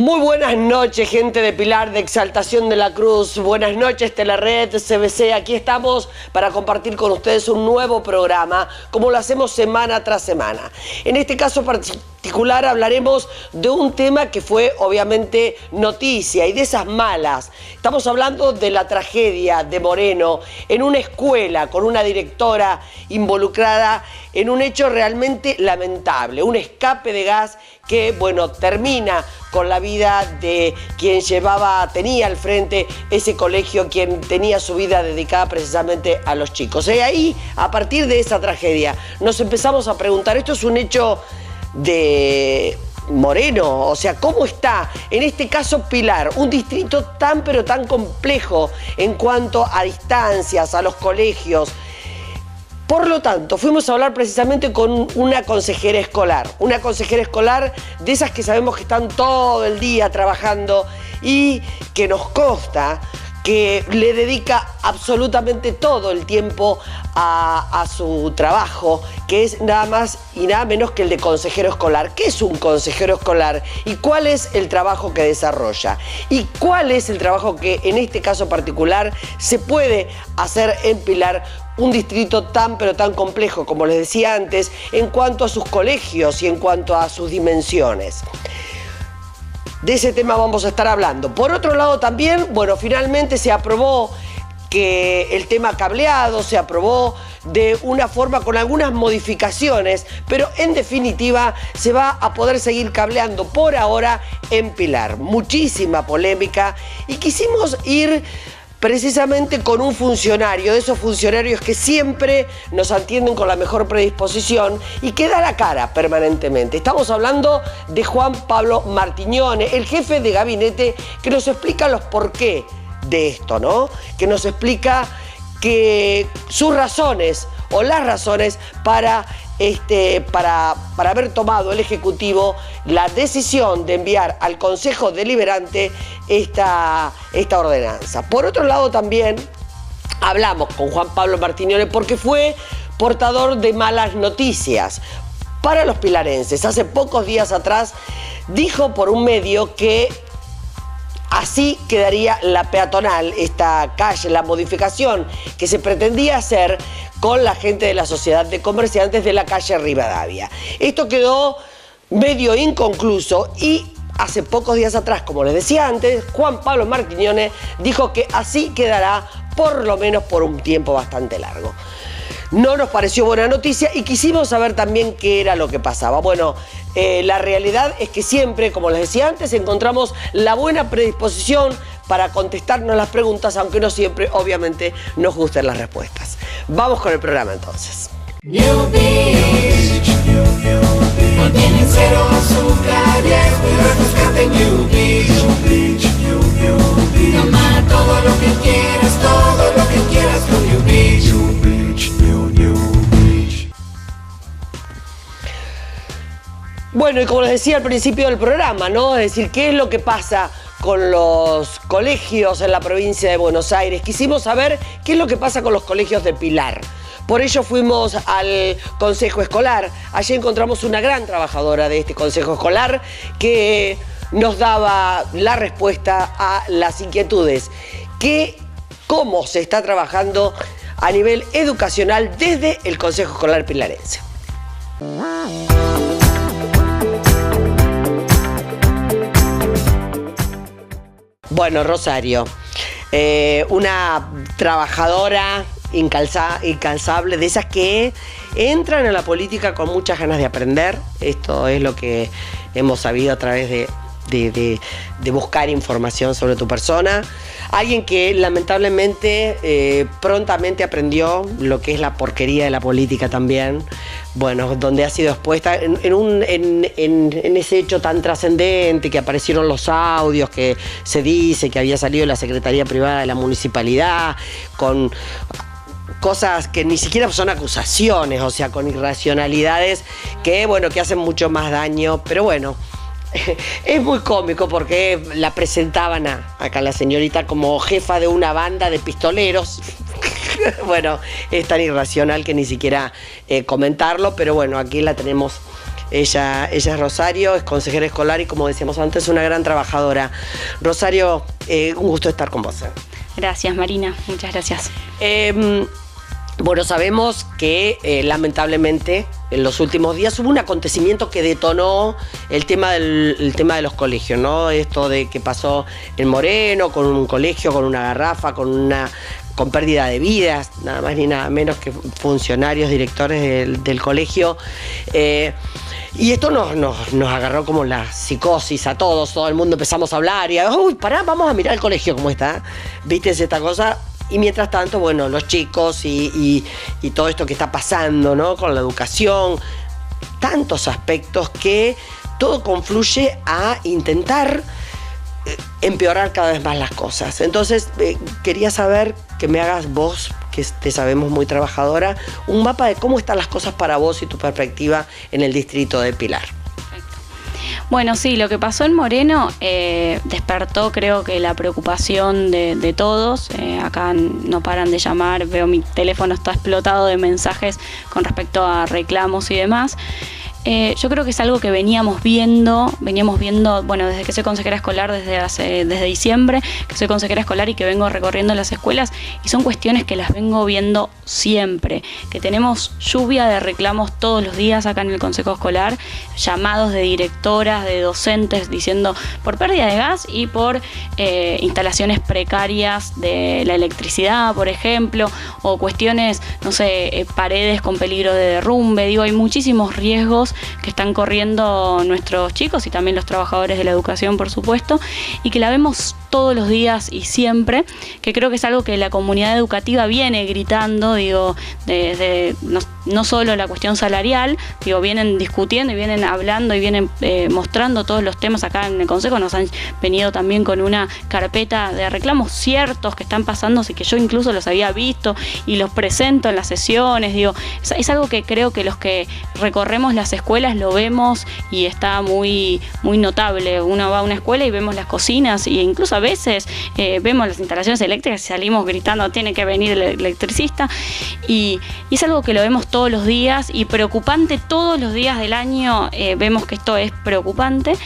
Muy buenas noches, gente de Pilar, de Exaltación de la Cruz. Buenas noches, Telered, CBC. Aquí estamos para compartir con ustedes un nuevo programa, como lo hacemos semana tras semana. En este caso particular hablaremos de un tema que fue obviamente noticia y de esas malas. Estamos hablando de la tragedia de Moreno en una escuela con una directora involucrada en un hecho realmente lamentable, un escape de gas que, bueno, termina con la vida de quien tenía al frente ese colegio, quien tenía su vida dedicada precisamente a los chicos. Y ahí, a partir de esa tragedia, nos empezamos a preguntar, ¿esto es un hecho de Moreno? O sea, ¿cómo está, en este caso, Pilar, un distrito tan pero tan complejo en cuanto a distancias, a los colegios? Por lo tanto, fuimos a hablar precisamente con una consejera escolar de esas que sabemos que están todo el día trabajando y que nos consta que le dedica absolutamente todo el tiempo a su trabajo, que es nada más y nada menos que el de consejero escolar. ¿Qué es un consejero escolar? ¿Y cuál es el trabajo que desarrolla? ¿Y cuál es el trabajo que en este caso particular se puede hacer en Pilar, un distrito tan pero tan complejo, como les decía antes, en cuanto a sus colegios y en cuanto a sus dimensiones? De ese tema vamos a estar hablando. Por otro lado también, bueno, finalmente se aprobó que el tema cableado se aprobó de una forma con algunas modificaciones, pero en definitiva se va a poder seguir cableando por ahora en Pilar. Muchísima polémica y quisimos ir precisamente con un funcionario, de esos funcionarios que siempre nos atienden con la mejor predisposición y que da la cara permanentemente. Estamos hablando de Juan Pablo Martignone, el jefe de gabinete, que nos explica los porqué de esto, ¿no? Que nos explica que sus razones o las razones para haber tomado el Ejecutivo la decisión de enviar al Consejo Deliberante esta ordenanza. Por otro lado también hablamos con Juan Pablo Martignone porque fue portador de malas noticias para los pilarenses. Hace pocos días atrás dijo por un medio que así quedaría la peatonal, esta calle, la modificación que se pretendía hacer con la gente de la Sociedad de Comerciantes de la calle Rivadavia. Esto quedó medio inconcluso y hace pocos días atrás, como les decía antes, Juan Pablo Martignone dijo que así quedará por lo menos por un tiempo bastante largo. No nos pareció buena noticia y quisimos saber también qué era lo que pasaba. Bueno, la realidad es que siempre, como les decía antes, encontramos la buena predisposición para contestarnos las preguntas, aunque no siempre, obviamente, nos gusten las respuestas. Vamos con el programa entonces. New Beach, contiene cero azúcar y es muy refrescante. New Beach, toma todo lo que quieras con New Beach. Bueno, y como les decía al principio del programa, ¿no? Es decir, ¿qué es lo que pasa con los colegios en la provincia de Buenos Aires? Quisimos saber qué es lo que pasa con los colegios de Pilar. Por ello fuimos al Consejo Escolar. Allí encontramos una gran trabajadora de este Consejo Escolar que nos daba la respuesta a las inquietudes. ¿Cómo se está trabajando a nivel educacional desde el Consejo Escolar pilarense? Bueno, Rosario, una trabajadora incansable, de esas que entran a la política con muchas ganas de aprender. Esto es lo que hemos sabido a través de buscar información sobre tu persona. Alguien que lamentablemente prontamente aprendió lo que es la porquería de la política también. Bueno, donde ha sido expuesta en ese hecho tan trascendente, que aparecieron los audios que se dice que había salido de la Secretaría Privada de la Municipalidad, con cosas que ni siquiera son acusaciones, o sea, con irracionalidades que, bueno, que hacen mucho más daño, pero bueno. Es muy cómico porque la presentaban acá la señorita como jefa de una banda de pistoleros. Bueno, es tan irracional que ni siquiera comentarlo, pero bueno, aquí la tenemos Ella es Rosario, es consejera escolar y, como decíamos antes, una gran trabajadora. Rosario, un gusto estar con vos. Gracias, Marina, muchas gracias. Bueno, sabemos que lamentablemente en los últimos días hubo un acontecimiento que detonó el tema de los colegios, ¿no? Esto de que pasó en Moreno, con un colegio, con una garrafa, con pérdida de vidas, nada más ni nada menos que funcionarios, directores del colegio. Y esto nos agarró como la psicosis a todos, todo el mundo empezamos a hablar y uy, pará, vamos a mirar el colegio cómo está. ¿Viste esta cosa? Y mientras tanto, bueno, los chicos y todo esto que está pasando, ¿no? Con la educación, tantos aspectos que todo confluye a intentar empeorar cada vez más las cosas. Entonces, quería saber que me hagas vos, que te sabemos muy trabajadora, un mapa de cómo están las cosas para vos y tu perspectiva en el distrito de Pilar. Bueno, sí, lo que pasó en Moreno despertó, creo que, la preocupación de todos. Acá no paran de llamar, veo mi teléfono está explotado de mensajes con respecto a reclamos y demás. Yo creo que es algo que veníamos viendo, bueno, desde que soy consejera escolar, desde diciembre, que soy consejera escolar y que vengo recorriendo las escuelas, y son cuestiones que las vengo viendo siempre, que tenemos lluvia de reclamos todos los días acá en el consejo escolar, llamados de directoras, de docentes, diciendo por pérdida de gas y por instalaciones precarias de la electricidad, por ejemplo, o cuestiones, no sé, paredes con peligro de derrumbe. Digo, hay muchísimos riesgos que están corriendo nuestros chicos y también los trabajadores de la educación, por supuesto, y que la vemos todos los días y siempre, que creo que es algo que la comunidad educativa viene gritando, digo, desde no solo la cuestión salarial, digo, vienen discutiendo y vienen hablando y vienen mostrando todos los temas acá en el consejo. Nos han venido también con una carpeta de reclamos ciertos que están pasándose, que yo incluso los había visto y los presento en las sesiones. Digo, es algo que creo que los que recorremos las escuelas lo vemos y está muy, muy notable. Uno va a una escuela y vemos las cocinas, e incluso a veces vemos las instalaciones eléctricas y salimos gritando tiene que venir el electricista, y es algo que lo vemos todos los días y preocupante. Todos los días del año vemos que esto es preocupante.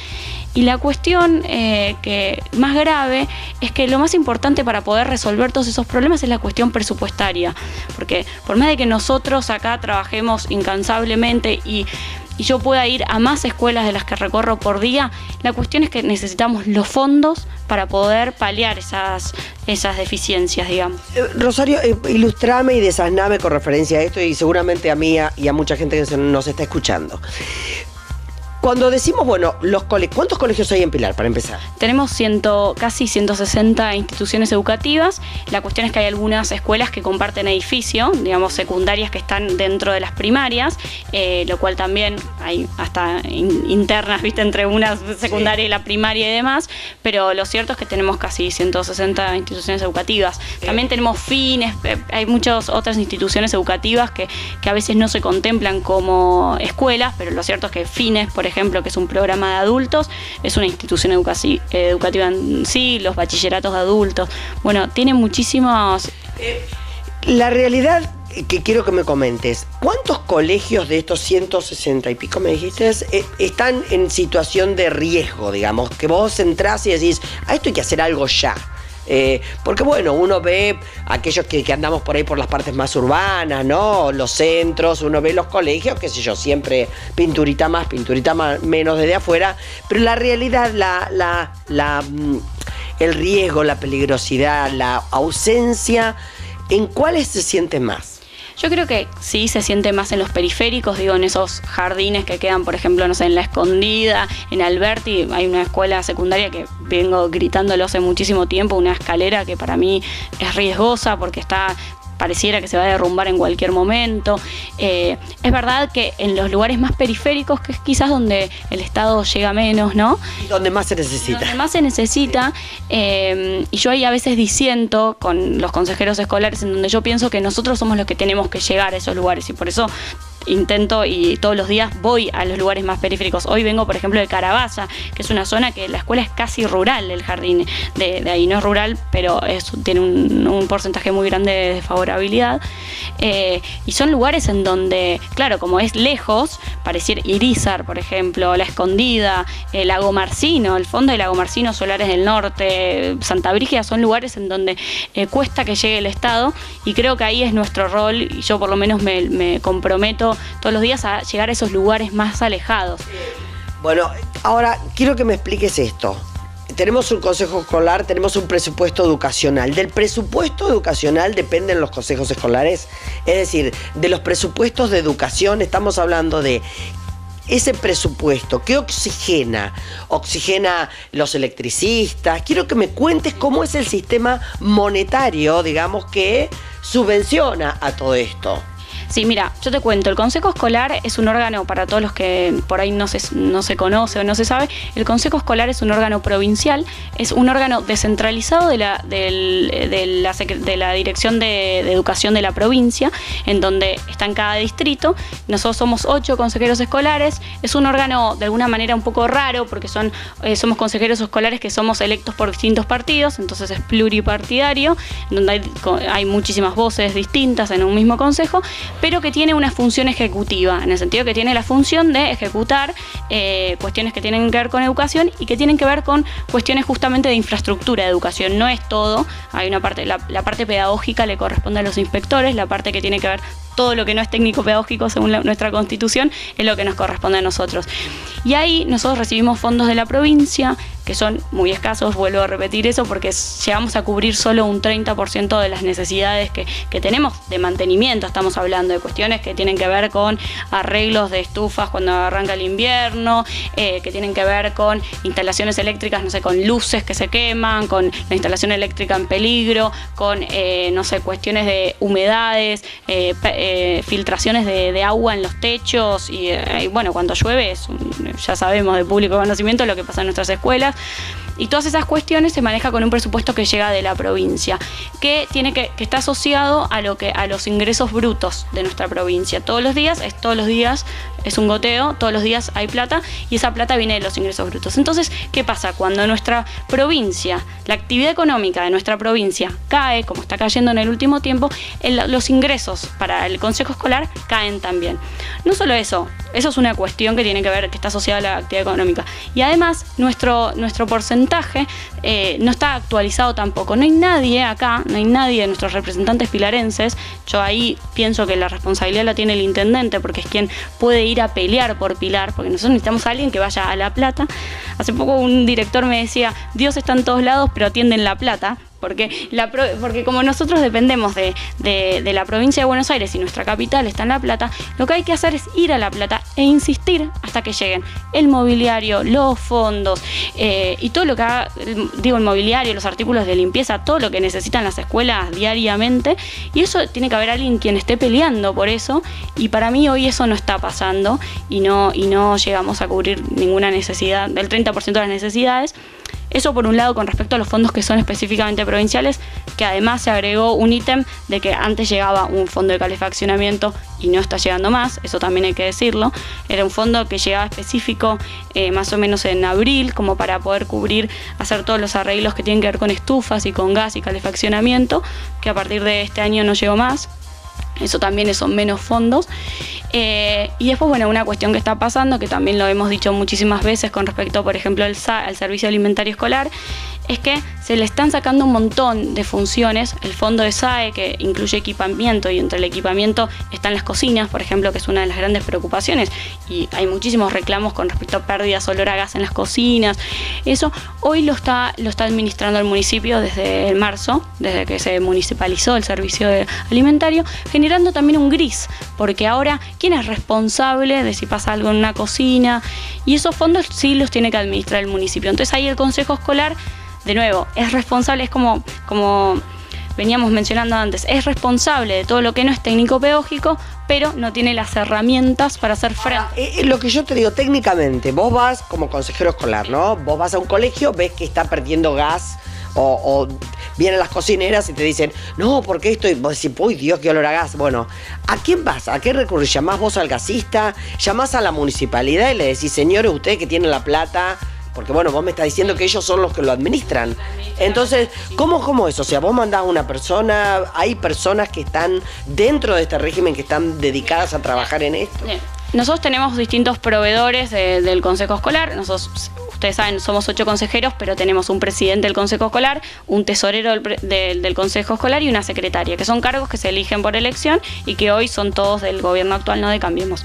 Y la cuestión que más grave es que lo más importante para poder resolver todos esos problemas es la cuestión presupuestaria, porque por más de que nosotros acá trabajemos incansablemente y yo pueda ir a más escuelas de las que recorro por día, la cuestión es que necesitamos los fondos para poder paliar esas deficiencias, digamos. Rosario, ilustrame y desasname con referencia a esto, y seguramente a mí y a mucha gente que nos está escuchando. Cuando decimos, bueno, ¿cuántos colegios hay en Pilar, para empezar? Tenemos casi 160 instituciones educativas. La cuestión es que hay algunas escuelas que comparten edificio, digamos, secundarias que están dentro de las primarias, lo cual también hay hasta internas, ¿viste?, entre una secundaria y la primaria y demás, pero lo cierto es que tenemos casi 160 instituciones educativas. También tenemos fines, hay muchas otras instituciones educativas que a veces no se contemplan como escuelas, pero lo cierto es que fines, por ejemplo, que es un programa de adultos, es una institución educativa en sí, los bachilleratos de adultos. Bueno, tiene muchísimos... La realidad que quiero que me comentes, ¿cuántos colegios de estos 160 y pico, me dijiste, están en situación de riesgo, digamos, que vos entrás y decís, a esto hay que hacer algo ya? Porque bueno, uno ve aquellos que andamos por ahí por las partes más urbanas, ¿no? Los centros, uno ve los colegios, qué sé yo, siempre pinturita más, menos desde afuera, pero la realidad, el riesgo, la peligrosidad, la ausencia, ¿en cuáles se siente más? Yo creo que sí se siente más en los periféricos, digo, en esos jardines que quedan, por ejemplo, no sé, en La Escondida, en Alberti. Hay una escuela secundaria que vengo gritándolo hace muchísimo tiempo, una escalera que para mí es riesgosa porque pareciera que se va a derrumbar en cualquier momento. Es verdad que en los lugares más periféricos, que es quizás donde el Estado llega menos, ¿no? Y donde más se necesita. Donde más se necesita, y yo ahí a veces disiento con los consejeros escolares, en donde yo pienso que nosotros somos los que tenemos que llegar a esos lugares, y por eso intento y todos los días voy a los lugares más periféricos. Hoy vengo, por ejemplo, de Carabasa, que es una zona que la escuela es casi rural, el jardín de ahí no es rural, pero tiene un porcentaje muy grande de favorabilidad. Y son lugares en donde, claro, como es lejos, pareciera Irizar, por ejemplo, La Escondida, Lago Marcino, el fondo de Lago Marcino, Solares del Norte, Santa Brígida, son lugares en donde cuesta que llegue el Estado, y creo que ahí es nuestro rol, y yo por lo menos me comprometo todos los días a llegar a esos lugares más alejados. Bueno, ahora quiero que me expliques esto. Tenemos un consejo escolar, tenemos un presupuesto educacional. Del presupuesto educacional dependen los consejos escolares. Es decir, de los presupuestos de educación estamos hablando de ese presupuesto. ¿Qué oxigena? Oxigena los electricistas. Quiero que me cuentes cómo es el sistema monetario, digamos, que subvenciona a todo esto. Sí, mira, yo te cuento, el Consejo Escolar es un órgano, para todos los que por ahí no se conoce o no se sabe, el Consejo Escolar es un órgano provincial, es un órgano descentralizado de la Dirección de Educación de la provincia, en donde está en cada distrito. Nosotros somos 8 consejeros escolares, es un órgano de alguna manera un poco raro, porque somos consejeros escolares que somos electos por distintos partidos, entonces es pluripartidario, donde hay muchísimas voces distintas en un mismo consejo, pero que tiene una función ejecutiva, en el sentido que tiene la función de ejecutar cuestiones que tienen que ver con educación y que tienen que ver con cuestiones justamente de infraestructura de educación. No es todo, hay una parte, la parte pedagógica le corresponde a los inspectores, la parte que tiene que ver todo lo que no es técnico-pedagógico según nuestra Constitución es lo que nos corresponde a nosotros. Y ahí nosotros recibimos fondos de la provincia, que son muy escasos, vuelvo a repetir eso, porque llegamos a cubrir solo un 30% de las necesidades que tenemos de mantenimiento. Estamos hablando de cuestiones que tienen que ver con arreglos de estufas cuando arranca el invierno, que tienen que ver con instalaciones eléctricas, no sé, con luces que se queman, con la instalación eléctrica en peligro, con, no sé, cuestiones de humedades, filtraciones de agua en los techos y bueno, cuando llueve ya sabemos de público conocimiento lo que pasa en nuestras escuelas. Y todas esas cuestiones se maneja con un presupuesto que llega de la provincia, que está asociado a los ingresos brutos de nuestra provincia. Todos los días es un goteo, todos los días hay plata y esa plata viene de los ingresos brutos. Entonces, ¿qué pasa? Cuando nuestra provincia, la actividad económica de nuestra provincia cae, como está cayendo en el último tiempo, los ingresos para el Consejo Escolar caen también. No solo eso es una cuestión que tiene que ver, que está asociada a la actividad económica. Y además, nuestro porcentaje no está actualizado tampoco. No hay nadie acá, no hay nadie de nuestros representantes pilarenses. Yo ahí pienso que la responsabilidad la tiene el intendente, porque es quien puede ir a pelear por Pilar, porque nosotros necesitamos a alguien que vaya a La Plata. Hace poco un director me decía, Dios está en todos lados, pero atiende en La Plata. Porque como nosotros dependemos de la provincia de Buenos Aires y nuestra capital está en La Plata, lo que hay que hacer es ir a La Plata e insistir hasta que lleguen el mobiliario, los fondos y todo lo que haga, el mobiliario, los artículos de limpieza, todo lo que necesitan las escuelas diariamente, y eso tiene que haber alguien quien esté peleando por eso, y para mí hoy eso no está pasando y no llegamos a cubrir ninguna necesidad, del 30% de las necesidades. Eso por un lado con respecto a los fondos que son específicamente provinciales, que además se agregó un ítem de que antes llegaba un fondo de calefaccionamiento y no está llegando más, eso también hay que decirlo. Era un fondo que llegaba específico más o menos en abril, como para poder hacer todos los arreglos que tienen que ver con estufas y con gas y calefaccionamiento, que a partir de este año no llegó más. Eso también son menos fondos. Y después, bueno, una cuestión que está pasando, que también lo hemos dicho muchísimas veces con respecto, por ejemplo, al Servicio Alimentario Escolar, es que se le están sacando un montón de funciones. El fondo de SAE, que incluye equipamiento, y entre el equipamiento están las cocinas, por ejemplo, que es una de las grandes preocupaciones, y hay muchísimos reclamos con respecto a pérdidas, olor a gas en las cocinas. Eso hoy lo está administrando el municipio desde marzo, desde que se municipalizó el servicio alimentario, generando también un gris, porque ahora, ¿quién es responsable de si pasa algo en una cocina? Y esos fondos sí los tiene que administrar el municipio. Entonces ahí el Consejo Escolar, de nuevo, es responsable, es como veníamos mencionando antes, es responsable de todo lo que no es técnico-pedagógico, pero no tiene las herramientas para hacer frente. Lo que yo te digo, técnicamente, vos vas como consejero escolar, ¿no? Vos vas a un colegio, ves que está perdiendo gas O vienen las cocineras y te dicen, no, porque esto, y vos decís, uy, Dios, qué olor a gas. Bueno, ¿a quién vas? ¿A qué recurrís? ¿Llamás vos al gasista? ¿Llamás a la municipalidad y le decís, señores, ustedes que tienen la plata? Porque bueno, vos me estás diciendo que ellos son los que lo administran. Entonces, ¿cómo es? O sea, vos mandás a una persona, hay personas que están dentro de este régimen que están dedicadas a trabajar en esto. Bien. Nosotros tenemos distintos proveedores del Consejo Escolar. Nosotros, ustedes saben, somos 8 consejeros, pero tenemos un presidente del Consejo Escolar, un tesorero del Consejo Escolar y una secretaria, que son cargos que se eligen por elección y que hoy son todos del gobierno actual, no de Cambiemos.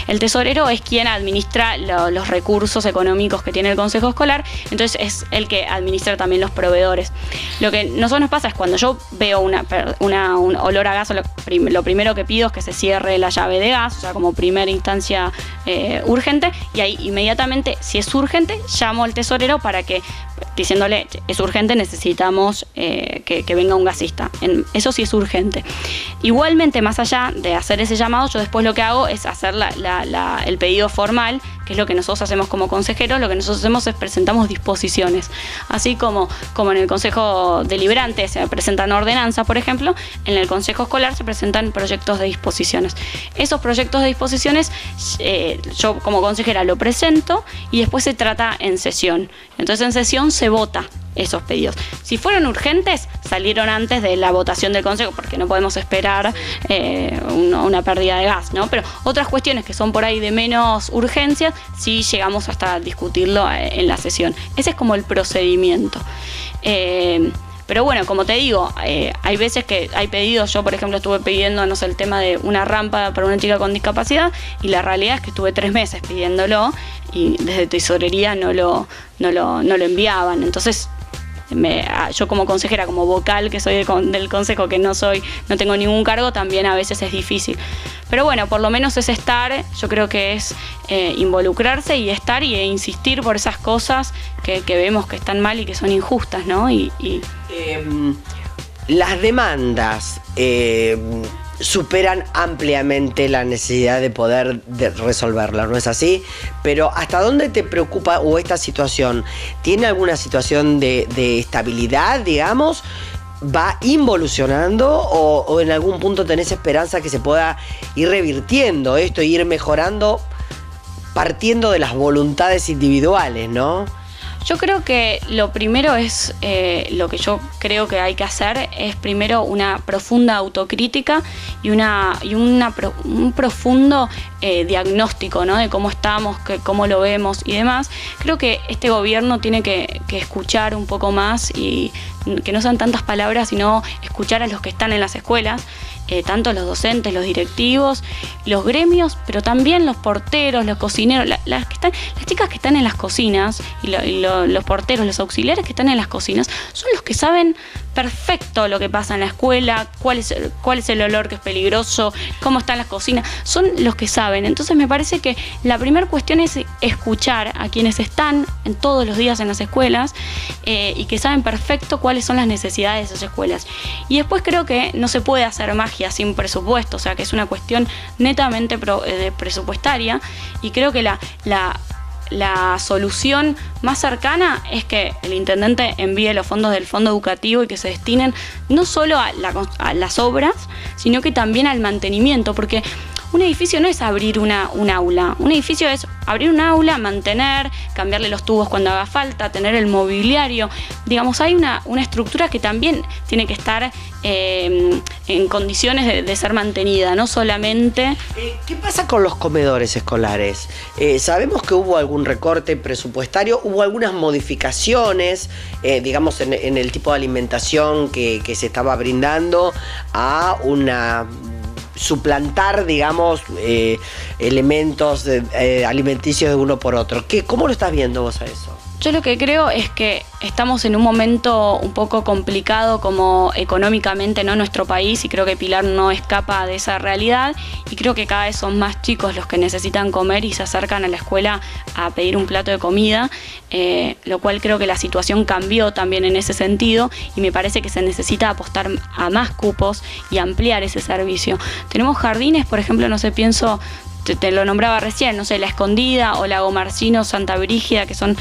El tesorero es quien administra los recursos económicos que tiene el Consejo Escolar, entonces es el que administra también los proveedores. Lo que nosotros nos pasa es cuando yo veo un olor a gas, lo primero que pido es que se cierre la llave de gas, o sea, como primera instancia urgente, y ahí inmediatamente, si es urgente, llamo al tesorero para que, diciéndole, es urgente, necesitamos que venga un gasista. Eso sí es urgente. Igualmente, más allá de hacer ese llamado, yo después lo que hago es hacer el pedido formal, que es lo que nosotros hacemos como consejeros. Lo que nosotros hacemos es presentamos disposiciones. Así como en el Consejo Deliberante se presentan ordenanzas, por ejemplo, en el Consejo Escolar se presentan proyectos de disposiciones. Esos proyectos de disposiciones yo como consejera lo presento y después se trata en sesión. Entonces en sesión se vota esos pedidos. Si fueron urgentes, salieron antes de la votación del Consejo, porque no podemos esperar una pérdida de gas, ¿no? Pero otras cuestiones que son por ahí de menos urgencia, sí llegamos hasta discutirlo en la sesión. Ese es como el procedimiento. Pero bueno, como te digo, hay veces que hay pedidos. Yo, por ejemplo, estuve pidiendo, no sé, el tema de una rampa para una chica con discapacidad, y la realidad es que estuve 3 meses pidiéndolo y desde tesorería no lo enviaban. Entonces, yo como consejera, como vocal que soy del consejo, que no tengo ningún cargo, también a veces es difícil. Pero bueno, por lo menos es estar, yo creo que es involucrarse y estar e insistir por esas cosas que vemos que están mal y que son injustas, ¿no? Las demandas superan ampliamente la necesidad de poder resolverla, ¿no es así? Pero ¿hasta dónde te preocupa o esta situación? ¿Tiene alguna situación de estabilidad, digamos? ¿Va involucionando o en algún punto tenés esperanza que se pueda ir revirtiendo esto, ir mejorando, partiendo de las voluntades individuales, ¿no? Yo creo que lo primero es, lo que yo creo que hay que hacer es primero una profunda autocrítica y un profundo diagnóstico, ¿no? De cómo estamos, cómo lo vemos y demás. Creo que este gobierno tiene que escuchar un poco más y que no sean tantas palabras, sino escuchar a los que están en las escuelas. Tanto los docentes, los directivos, los gremios, pero también los porteros, los cocineros, las chicas que están en las cocinas y los porteros, los auxiliares que están en las cocinas, son los que saben perfecto lo que pasa en la escuela, cuál es el olor que es peligroso, cómo están las cocinas, son los que saben. Entonces me parece que la primera cuestión es escuchar a quienes están todos los días en las escuelas y que saben perfecto cuáles son las necesidades de esas escuelas. Y después creo que no se puede hacer magia sin presupuesto, o sea que es una cuestión netamente presupuestaria, y creo que la solución más cercana es que el intendente envíe los fondos del fondo educativo y que se destinen no solo a las obras, sino que también al mantenimiento, porque un edificio no es abrir un aula, un edificio es abrir un aula, mantener, cambiarle los tubos cuando haga falta, tener el mobiliario. Digamos, hay una estructura que también tiene que estar en condiciones de ser mantenida, no solamente... ¿Qué pasa con los comedores escolares? Sabemos que hubo algún recorte presupuestario, hubo algunas modificaciones, digamos, en el tipo de alimentación que se estaba brindando a suplantar, digamos, elementos alimenticios de uno por otro. ¿Cómo lo estás viendo vos a eso? Yo lo que creo es que estamos en un momento un poco complicado como económicamente, ¿no? Nuestro país, y creo que Pilar no escapa de esa realidad, y creo que cada vez son más chicos los que necesitan comer y se acercan a la escuela a pedir un plato de comida, lo cual creo que la situación cambió también en ese sentido, y me parece que se necesita apostar a más cupos y ampliar ese servicio. Tenemos jardines, por ejemplo, no sé, pienso te lo nombraba recién, no sé, La Escondida o Lago Marcino, Santa Brígida, que son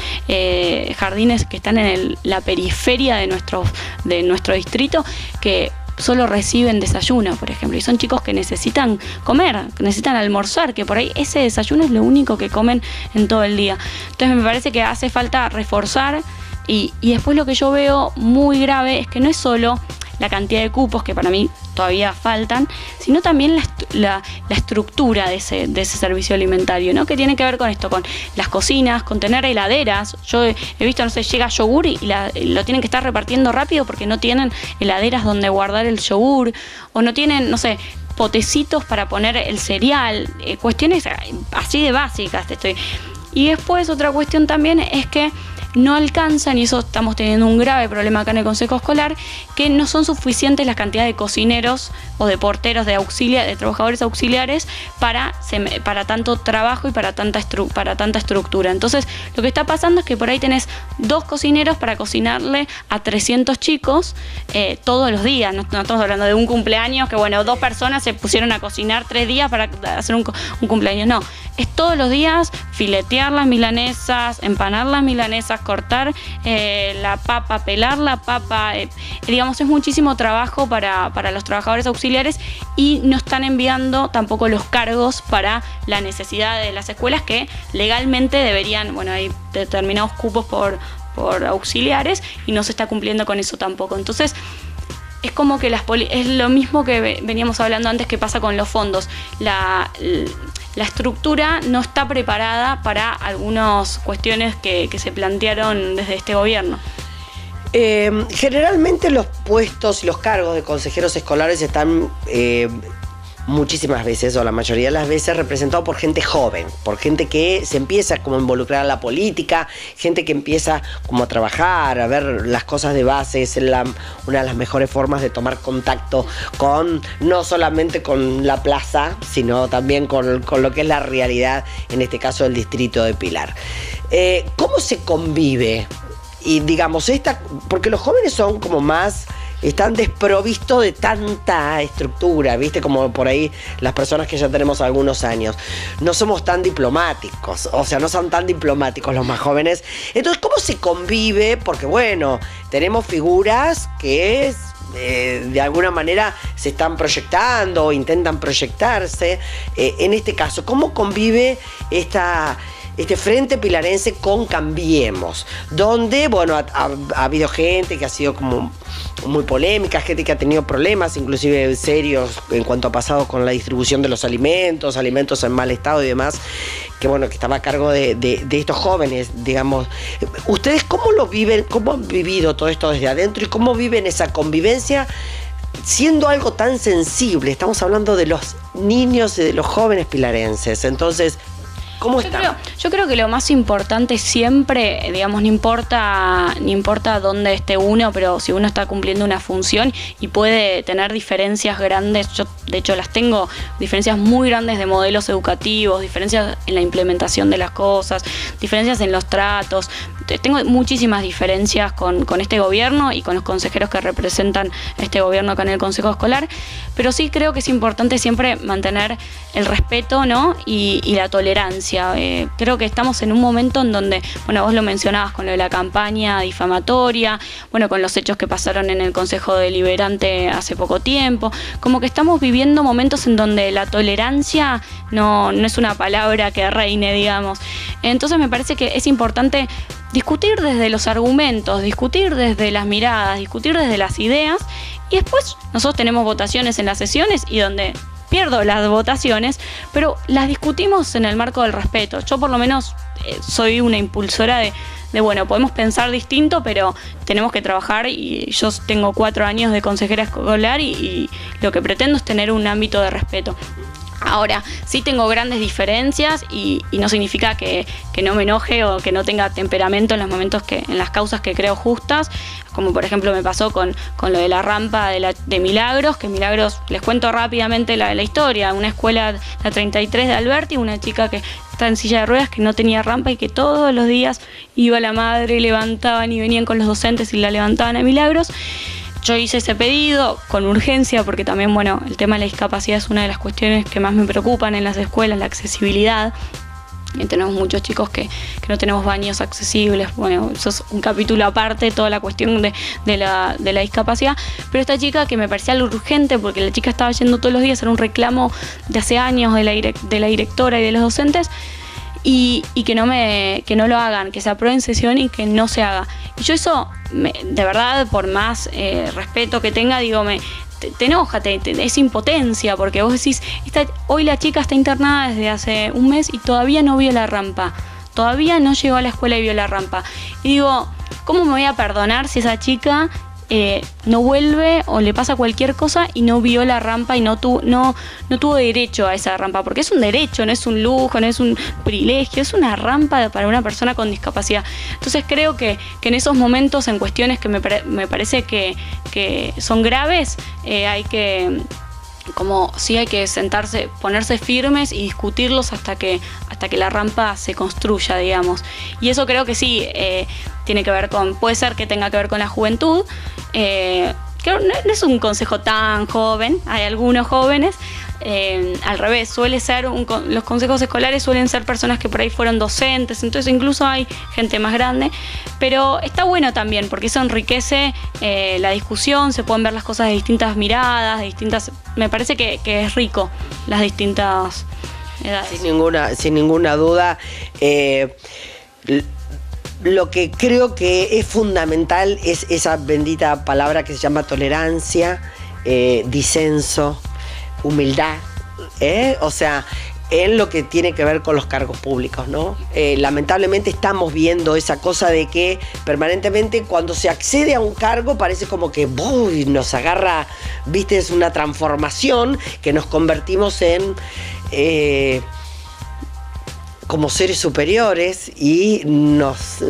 jardines que están en la periferia de nuestro distrito, que solo reciben desayuno, por ejemplo, y son chicos que necesitan comer, que necesitan almorzar, que por ahí ese desayuno es lo único que comen en todo el día. Entonces me parece que hace falta reforzar y después lo que yo veo muy grave es que no es solo la cantidad de cupos, que para mí todavía faltan, sino también la estructura de ese servicio alimentario, ¿no? Que tiene que ver con esto, con las cocinas, con tener heladeras. Yo he visto, no sé, llega yogur y lo tienen que estar repartiendo rápido porque no tienen heladeras donde guardar el yogur, o no tienen, no sé, potecitos para poner el cereal, cuestiones así de básicas Y después otra cuestión también es que no alcanzan, y eso estamos teniendo un grave problema acá en el Consejo Escolar, que no son suficientes las cantidades de cocineros o de porteros, de trabajadores auxiliares para tanto trabajo y para tanta estructura. Entonces, lo que está pasando es que por ahí tenés 2 cocineros para cocinarle a 300 chicos todos los días. No estamos hablando de un cumpleaños que, bueno, 2 personas se pusieron a cocinar 3 días para hacer un cumpleaños. No, es todos los días filetear las milanesas, empanar las milanesas, cortar la papa, pelar la papa, digamos, es muchísimo trabajo para los trabajadores auxiliares y no están enviando tampoco los cargos para la necesidad de las escuelas que legalmente deberían, bueno, hay determinados cupos por auxiliares y no se está cumpliendo con eso tampoco. Entonces, es como que es lo mismo que veníamos hablando antes que pasa con los fondos. La estructura no está preparada para algunas cuestiones que se plantearon desde este gobierno. Generalmente los puestos y los cargos de consejeros escolares están muchísimas veces, o la mayoría de las veces, representado por gente joven, por gente que se empieza como a involucrar en la política, gente que empieza como a trabajar, a ver las cosas de base. Es una de las mejores formas de tomar contacto no solamente con la plaza, sino también con lo que es la realidad, en este caso del distrito de Pilar. ¿Cómo se convive? Y digamos, porque los jóvenes son como están desprovistos de tanta estructura, ¿viste? Como por ahí las personas que ya tenemos algunos años. No somos tan diplomáticos, o sea, no son tan diplomáticos los más jóvenes. Entonces, ¿cómo se convive? Porque, bueno, tenemos figuras que de alguna manera se están proyectando o intentan proyectarse. En este caso, ¿cómo convive este frente pilarense con Cambiemos? Donde, bueno, ha habido gente que ha sido como muy polémica, gente que ha tenido problemas, inclusive serios, en cuanto ha pasado con la distribución de los alimentos en mal estado y demás, que bueno, que estaba a cargo de estos jóvenes, digamos. ¿Ustedes cómo lo viven, cómo han vivido todo esto desde adentro y cómo viven esa convivencia siendo algo tan sensible? Estamos hablando de los niños y de los jóvenes pilarenses. Entonces, ¿cómo está? Yo creo que lo más importante siempre, digamos, no importa dónde esté uno, pero si uno está cumpliendo una función y puede tener diferencias grandes, yo de hecho las tengo, diferencias muy grandes de modelos educativos, diferencias en la implementación de las cosas, diferencias en los tratos. Tengo muchísimas diferencias con este gobierno y con los consejeros que representan este gobierno acá en el Consejo Escolar, pero sí creo que es importante siempre mantener el respeto, ¿no? y la tolerancia. Creo que estamos en un momento en donde, bueno, vos lo mencionabas con lo de la campaña difamatoria, bueno, con los hechos que pasaron en el Consejo Deliberante hace poco tiempo, como que estamos viviendo momentos en donde la tolerancia no es una palabra que reine, digamos. Entonces me parece que es importante discutir desde los argumentos, discutir desde las miradas, discutir desde las ideas, y después nosotros tenemos votaciones en las sesiones y donde pierdo las votaciones, pero las discutimos en el marco del respeto. Yo por lo menos soy una impulsora de bueno, podemos pensar distinto, pero tenemos que trabajar, y yo tengo 4 años de consejera escolar y lo que pretendo es tener un ámbito de respeto. Ahora, sí tengo grandes diferencias y no significa que no me enoje o que no tenga temperamento en los momentos en las causas que creo justas, como por ejemplo me pasó con lo de la rampa de Milagros, que Milagros, les cuento rápidamente la historia, una escuela, la 33 de Alberti, una chica que está en silla de ruedas, que no tenía rampa y que todos los días iba la madre, levantaban y venían con los docentes y la levantaban a Milagros. yo hice ese pedido con urgencia porque también, bueno, el tema de la discapacidad es una de las cuestiones que más me preocupan en las escuelas, la accesibilidad. Y tenemos muchos chicos que no tenemos baños accesibles. Bueno, eso es un capítulo aparte, toda la cuestión de la discapacidad. Pero esta chica, que me parecía algo urgente, porque la chica estaba yendo todos los días, era un reclamo de hace años de la directora y de los docentes, y que no lo hagan, que se apruebe en sesión y que no se haga. Y yo eso, de verdad, por más respeto que tenga, digo, te enoja, es impotencia, porque vos decís, hoy la chica está internada desde hace un mes y todavía no vio la rampa, todavía no llegó a la escuela y vio la rampa. Y digo, ¿cómo me voy a perdonar si esa chica no vuelve o le pasa cualquier cosa y no vio la rampa y no tuvo derecho a esa rampa? Porque es un derecho, no es un lujo, no es un privilegio, es una rampa para una persona con discapacidad. Entonces creo que en esos momentos, en cuestiones que me parece que son graves, hay que sentarse, ponerse firmes y discutirlos hasta que la rampa se construya, digamos. Y eso creo que sí, tiene que ver puede ser que tenga que ver con la juventud. Que no es un consejo tan joven, hay algunos jóvenes, al revés, suele ser los consejos escolares suelen ser personas que por ahí fueron docentes, entonces incluso hay gente más grande, pero está bueno también porque eso enriquece la discusión, se pueden ver las cosas de distintas miradas, me parece que es rico las distintas edades. Sin ninguna duda. Lo que creo que es fundamental es esa bendita palabra que se llama tolerancia, disenso, humildad, o sea, en lo que tiene que ver con los cargos públicos, ¿no? Lamentablemente estamos viendo esa cosa de que permanentemente cuando se accede a un cargo parece como que nos agarra, viste, es una transformación que nos convertimos en como seres superiores y nos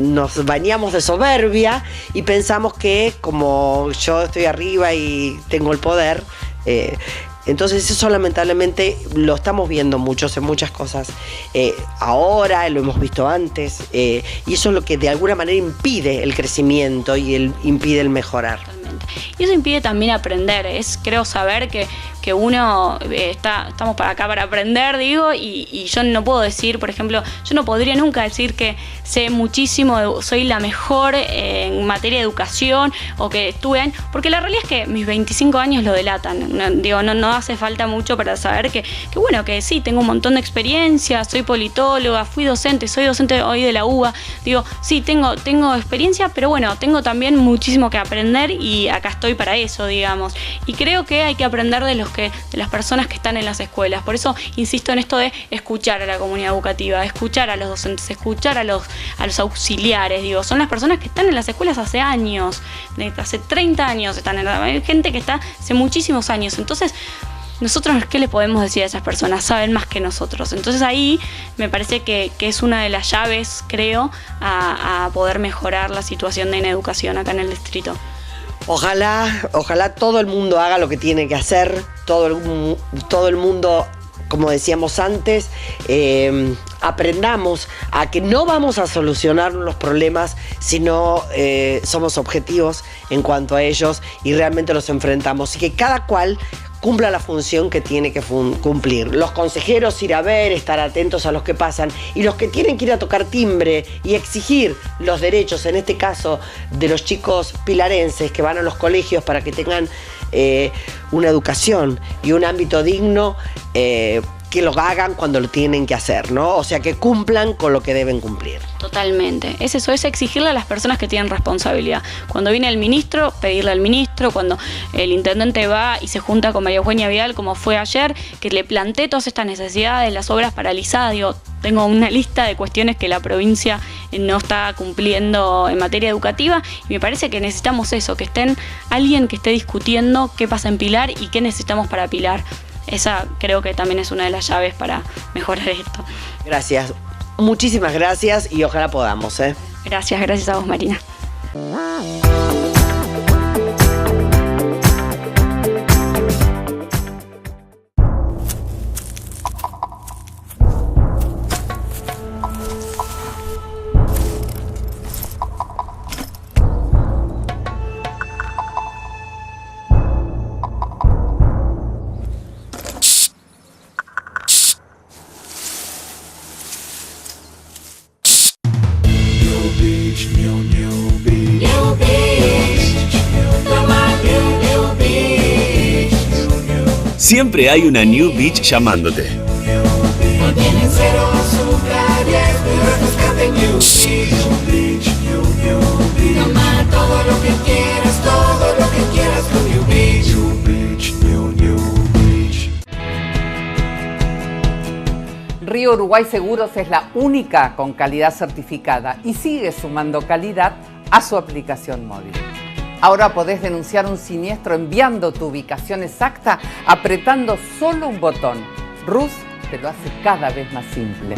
bañamos de soberbia y pensamos que como yo estoy arriba y tengo el poder, entonces eso lamentablemente lo estamos viendo en muchas cosas. Ahora, lo hemos visto antes, y eso es lo que de alguna manera impide el crecimiento y impide el mejorar. Totalmente. Y eso impide también aprender, creo saber que uno estamos para acá para aprender, digo, y yo no puedo decir, por ejemplo, yo no podría nunca decir que sé muchísimo, soy la mejor en materia de educación o que estuve, porque la realidad es que mis 25 años lo delatan. No hace falta mucho para saber que bueno, que sí, tengo un montón de experiencia, soy politóloga, soy docente hoy de la UBA, digo, sí, tengo experiencia, pero bueno, tengo también muchísimo que aprender y acá estoy para eso, digamos. Y creo que hay que aprender de las personas que están en las escuelas. Por eso insisto en esto de escuchar a la comunidad educativa, escuchar a los docentes, escuchar a los auxiliares, digo, son las personas que están en las escuelas hace años, hace 30 años hay gente que está hace muchísimos años. Entonces, nosotros, ¿qué le podemos decir a esas personas? Saben más que nosotros. Entonces ahí me parece que es una de las llaves, creo, a poder mejorar la situación en educación acá en el distrito. Ojalá todo el mundo haga lo que tiene que hacer, todo el mundo, como decíamos antes, aprendamos a que no vamos a solucionar los problemas si no somos objetivos en cuanto a ellos y realmente los enfrentamos, y que cada cual cumpla la función que tiene que cumplir. Los consejeros ir a ver, estar atentos a los que pasan, y los que tienen que ir a tocar timbre y exigir los derechos, en este caso de los chicos pilarenses que van a los colegios para que tengan una educación y un ámbito digno, que lo hagan cuando lo tienen que hacer, ¿no? O sea, que cumplan con lo que deben cumplir. Totalmente. Es exigirle a las personas que tienen responsabilidad. Cuando viene el ministro, pedirle al ministro. Cuando el intendente va y se junta con María Eugenia Vidal, como fue ayer, que le plantee todas estas necesidades, las obras paralizadas. Digo, tengo una lista de cuestiones que la provincia no está cumpliendo en materia educativa, y me parece que necesitamos eso, que alguien que esté discutiendo qué pasa en Pilar y qué necesitamos para Pilar. Esa creo que también es una de las llaves para mejorar esto. Gracias, muchísimas gracias, y ojalá podamos. Gracias a vos, Marina. Siempre hay una New Beach llamándote. Contiene cero azúcar y es muy refrescante. New Beach. Toma todo lo que quieras con New Beach. New Beach. Río Uruguay Seguros es la única con calidad certificada y sigue sumando calidad a su aplicación móvil. Ahora podés denunciar un siniestro enviando tu ubicación exacta, apretando solo un botón. RUS te lo hace cada vez más simple.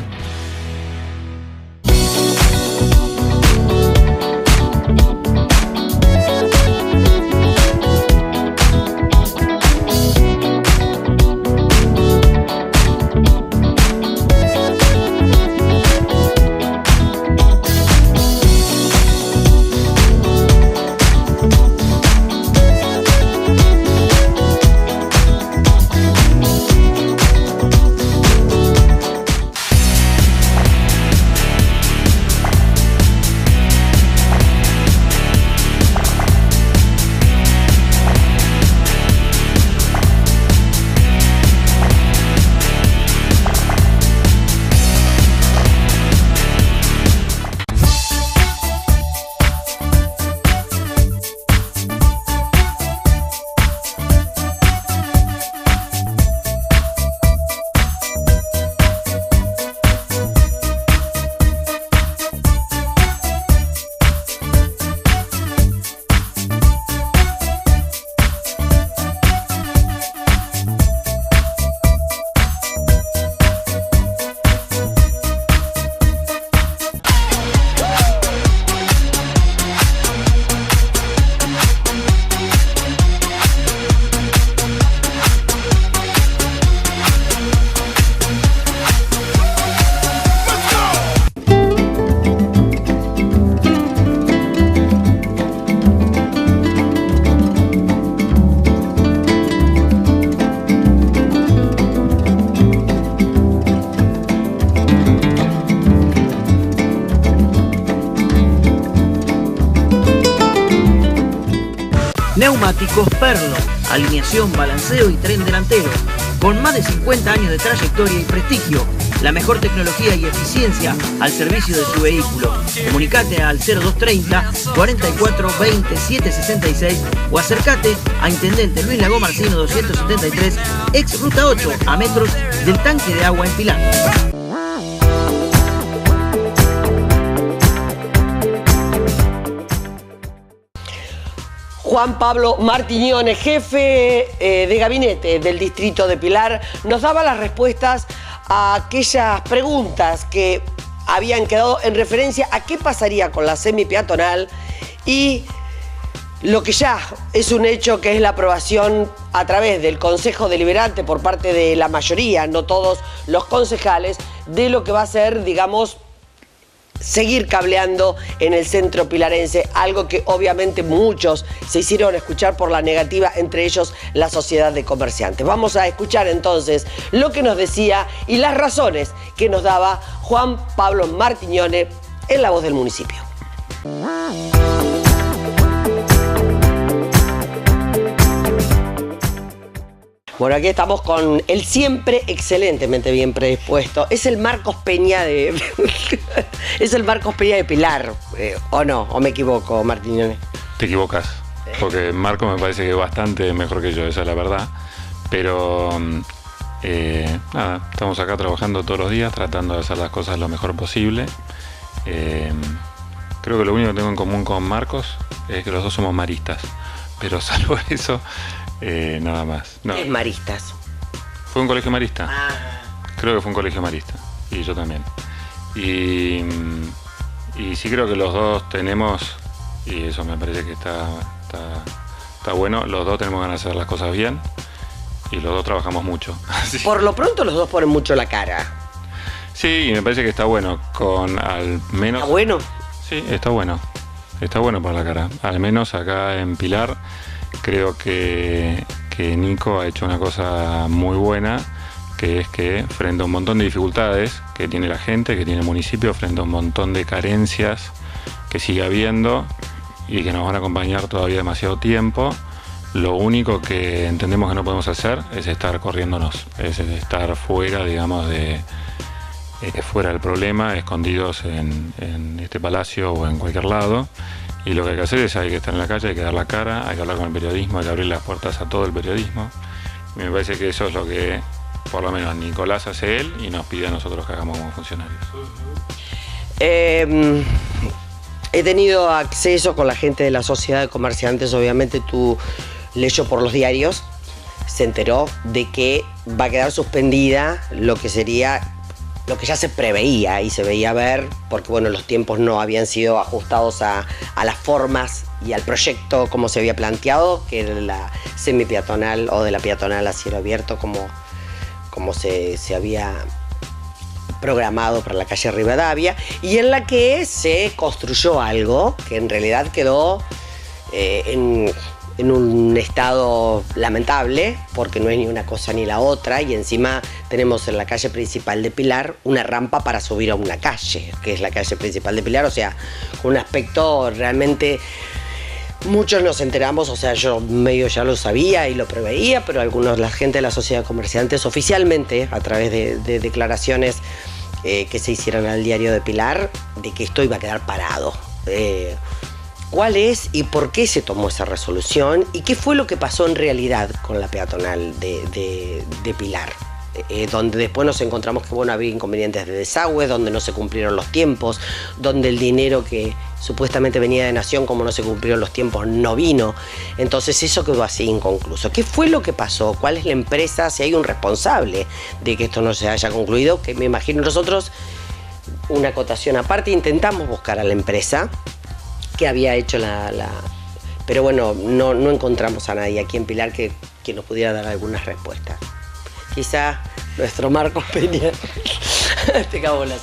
Neumáticos Perlo, alineación, balanceo y tren delantero. Con más de 50 años de trayectoria y prestigio, la mejor tecnología y eficiencia al servicio de su vehículo. Comunicate al 0230 44 20 766 o acércate a Intendente Luis Lago Marcino 273, ex Ruta 8, a metros del tanque de agua en Pilar. Juan Pablo Martiñone, jefe de gabinete del distrito de Pilar, nos daba las respuestas a aquellas preguntas que habían quedado en referencia a qué pasaría con la semipeatonal y lo que ya es un hecho, que es la aprobación a través del Consejo Deliberante por parte de la mayoría, no todos los concejales, de lo que va a ser, digamos, seguir cableando en el centro pilarense, algo que obviamente muchos se hicieron escuchar por la negativa, entre ellos la sociedad de comerciantes. Vamos a escuchar entonces lo que nos decía y las razones que nos daba Juan Pablo Martiñone en La Voz del Municipio. Bueno, aquí estamos con el siempre excelentemente bien predispuesto. Es el Marcos Peña de... es el Marcos Peña de Pilar, ¿o no? ¿O me equivoco, Martiñone? Te equivocas, porque Marco me parece que es bastante mejor que yo, esa es la verdad. Pero nada, estamos acá trabajando todos los días, tratando de hacer las cosas lo mejor posible. Creo que lo único que tengo en común con Marcos es que los dos somos maristas, pero salvo eso... nada más. No. ¿Qué es maristas? ¿Fue un colegio marista? Creo que fue un colegio marista. Y yo también. Y sí creo que los dos tenemos, y eso me parece que está bueno, los dos tenemos ganas de hacer las cosas bien y los dos trabajamos mucho. Por lo pronto los dos ponen mucho la cara. Sí, y me parece que está bueno, con al menos... ¿Está bueno? Sí, está bueno. Está bueno por la cara. Al menos acá en Pilar... Creo que Nico ha hecho una cosa muy buena, que es que frente a un montón de dificultades que tiene la gente, que tiene el municipio, frente a un montón de carencias que sigue habiendo y que nos van a acompañar todavía demasiado tiempo, Lo único que entendemos que no podemos hacer es estar corriéndonos, es estar fuera, digamos, fuera del problema, escondidos en este palacio o en cualquier lado. Y lo que hay que hacer es hay que estar en la calle, hay que dar la cara, hay que hablar con el periodismo, hay que abrir las puertas a todo el periodismo. Y me parece que eso es lo que, por lo menos, Nicolás hace él y nos pide a nosotros que hagamos como funcionarios. He tenido acceso con la gente de la sociedad de comerciantes, obviamente tú leyó por los diarios, se enteró de que va a quedar suspendida lo que sería, lo que ya se preveía y se veía ver, porque bueno, los tiempos no habían sido ajustados a las formas y al proyecto como se había planteado, que era la semipeatonal o de la peatonal a cielo abierto como se había programado para la calle Rivadavia, y en la que se construyó algo que en realidad quedó en un estado lamentable, porque no es ni una cosa ni la otra, y encima tenemos en la calle principal de Pilar una rampa para subir a una calle, que es la calle principal de Pilar, o sea, un aspecto realmente... Muchos nos enteramos, o sea, yo medio ya lo sabía y lo preveía, pero algunos, la gente de la sociedad de comerciantes, oficialmente, a través de declaraciones que se hicieron al diario de Pilar, de que esto iba a quedar parado. ¿Cuál es y por qué se tomó esa resolución? ¿Y qué fue lo que pasó en realidad con la peatonal de Pilar? Donde después nos encontramos que bueno, había inconvenientes de desagüe, donde no se cumplieron los tiempos, donde el dinero que supuestamente venía de Nación, como no se cumplieron los tiempos, no vino. Entonces eso quedó así inconcluso. ¿Qué fue lo que pasó? ¿Cuál es la empresa? Si hay un responsable de que esto no se haya concluido, que me imagino nosotros, una acotación aparte, intentamos buscar a la empresa que había hecho pero bueno, no encontramos a nadie aquí en Pilar que nos pudiera dar algunas respuestas. Quizá nuestro Marcos Peña te cagó las...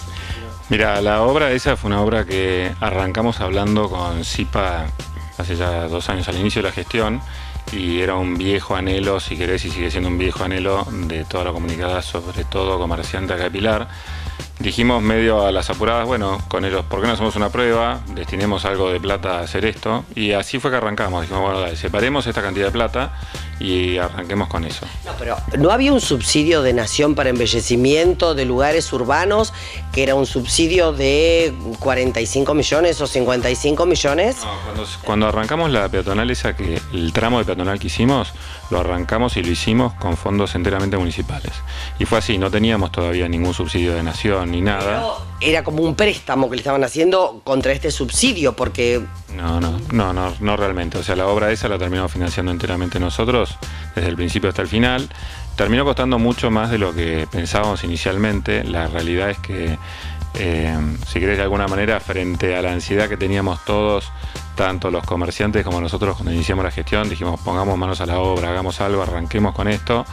Mira, la obra esa fue una obra que arrancamos hablando con CIPA hace ya 2 años al inicio de la gestión, y era un viejo anhelo, si querés, y sigue siendo un viejo anhelo de toda la comunidad, sobre todo comerciante acá de Pilar. Dijimos medio a las apuradas, bueno, con ellos, ¿por qué no hacemos una prueba? Destinemos algo de plata a hacer esto. Y así fue que arrancamos. Dijimos, bueno, dale, separemos esta cantidad de plata y arranquemos con eso. No, pero ¿no había un subsidio de Nación para embellecimiento de lugares urbanos que era un subsidio de 45 millones o 55 millones? No, cuando arrancamos la peatonal esa, que el tramo de peatonal que hicimos, lo arrancamos y lo hicimos con fondos enteramente municipales. Y fue así, no teníamos todavía ningún subsidio de Nación ni nada. Pero era como un préstamo que le estaban haciendo contra este subsidio, porque... No realmente. O sea, la obra esa la terminamos financiando enteramente nosotros, desde el principio hasta el final. Terminó costando mucho más de lo que pensábamos inicialmente. La realidad es que, si querés de alguna manera, frente a la ansiedad que teníamos todos, tanto los comerciantes como nosotros cuando iniciamos la gestión, dijimos, pongamos manos a la obra, hagamos algo, arranquemos con esto.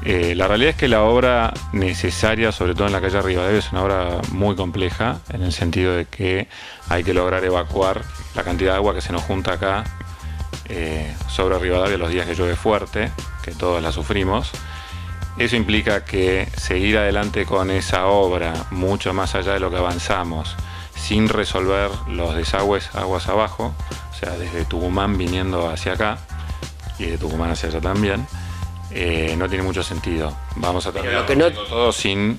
La realidad es que la obra necesaria, sobre todo en la calle Rivadavia, es una obra muy compleja, en el sentido de que hay que lograr evacuar la cantidad de agua que se nos junta acá sobre Rivadavia los días que llueve fuerte, que todos la sufrimos. Eso implica que seguir adelante con esa obra, mucho más allá de lo que avanzamos, sin resolver los desagües aguas abajo, o sea, desde Tucumán viniendo hacia acá y de Tucumán hacia allá también, no tiene mucho sentido. Vamos a terminar todo sin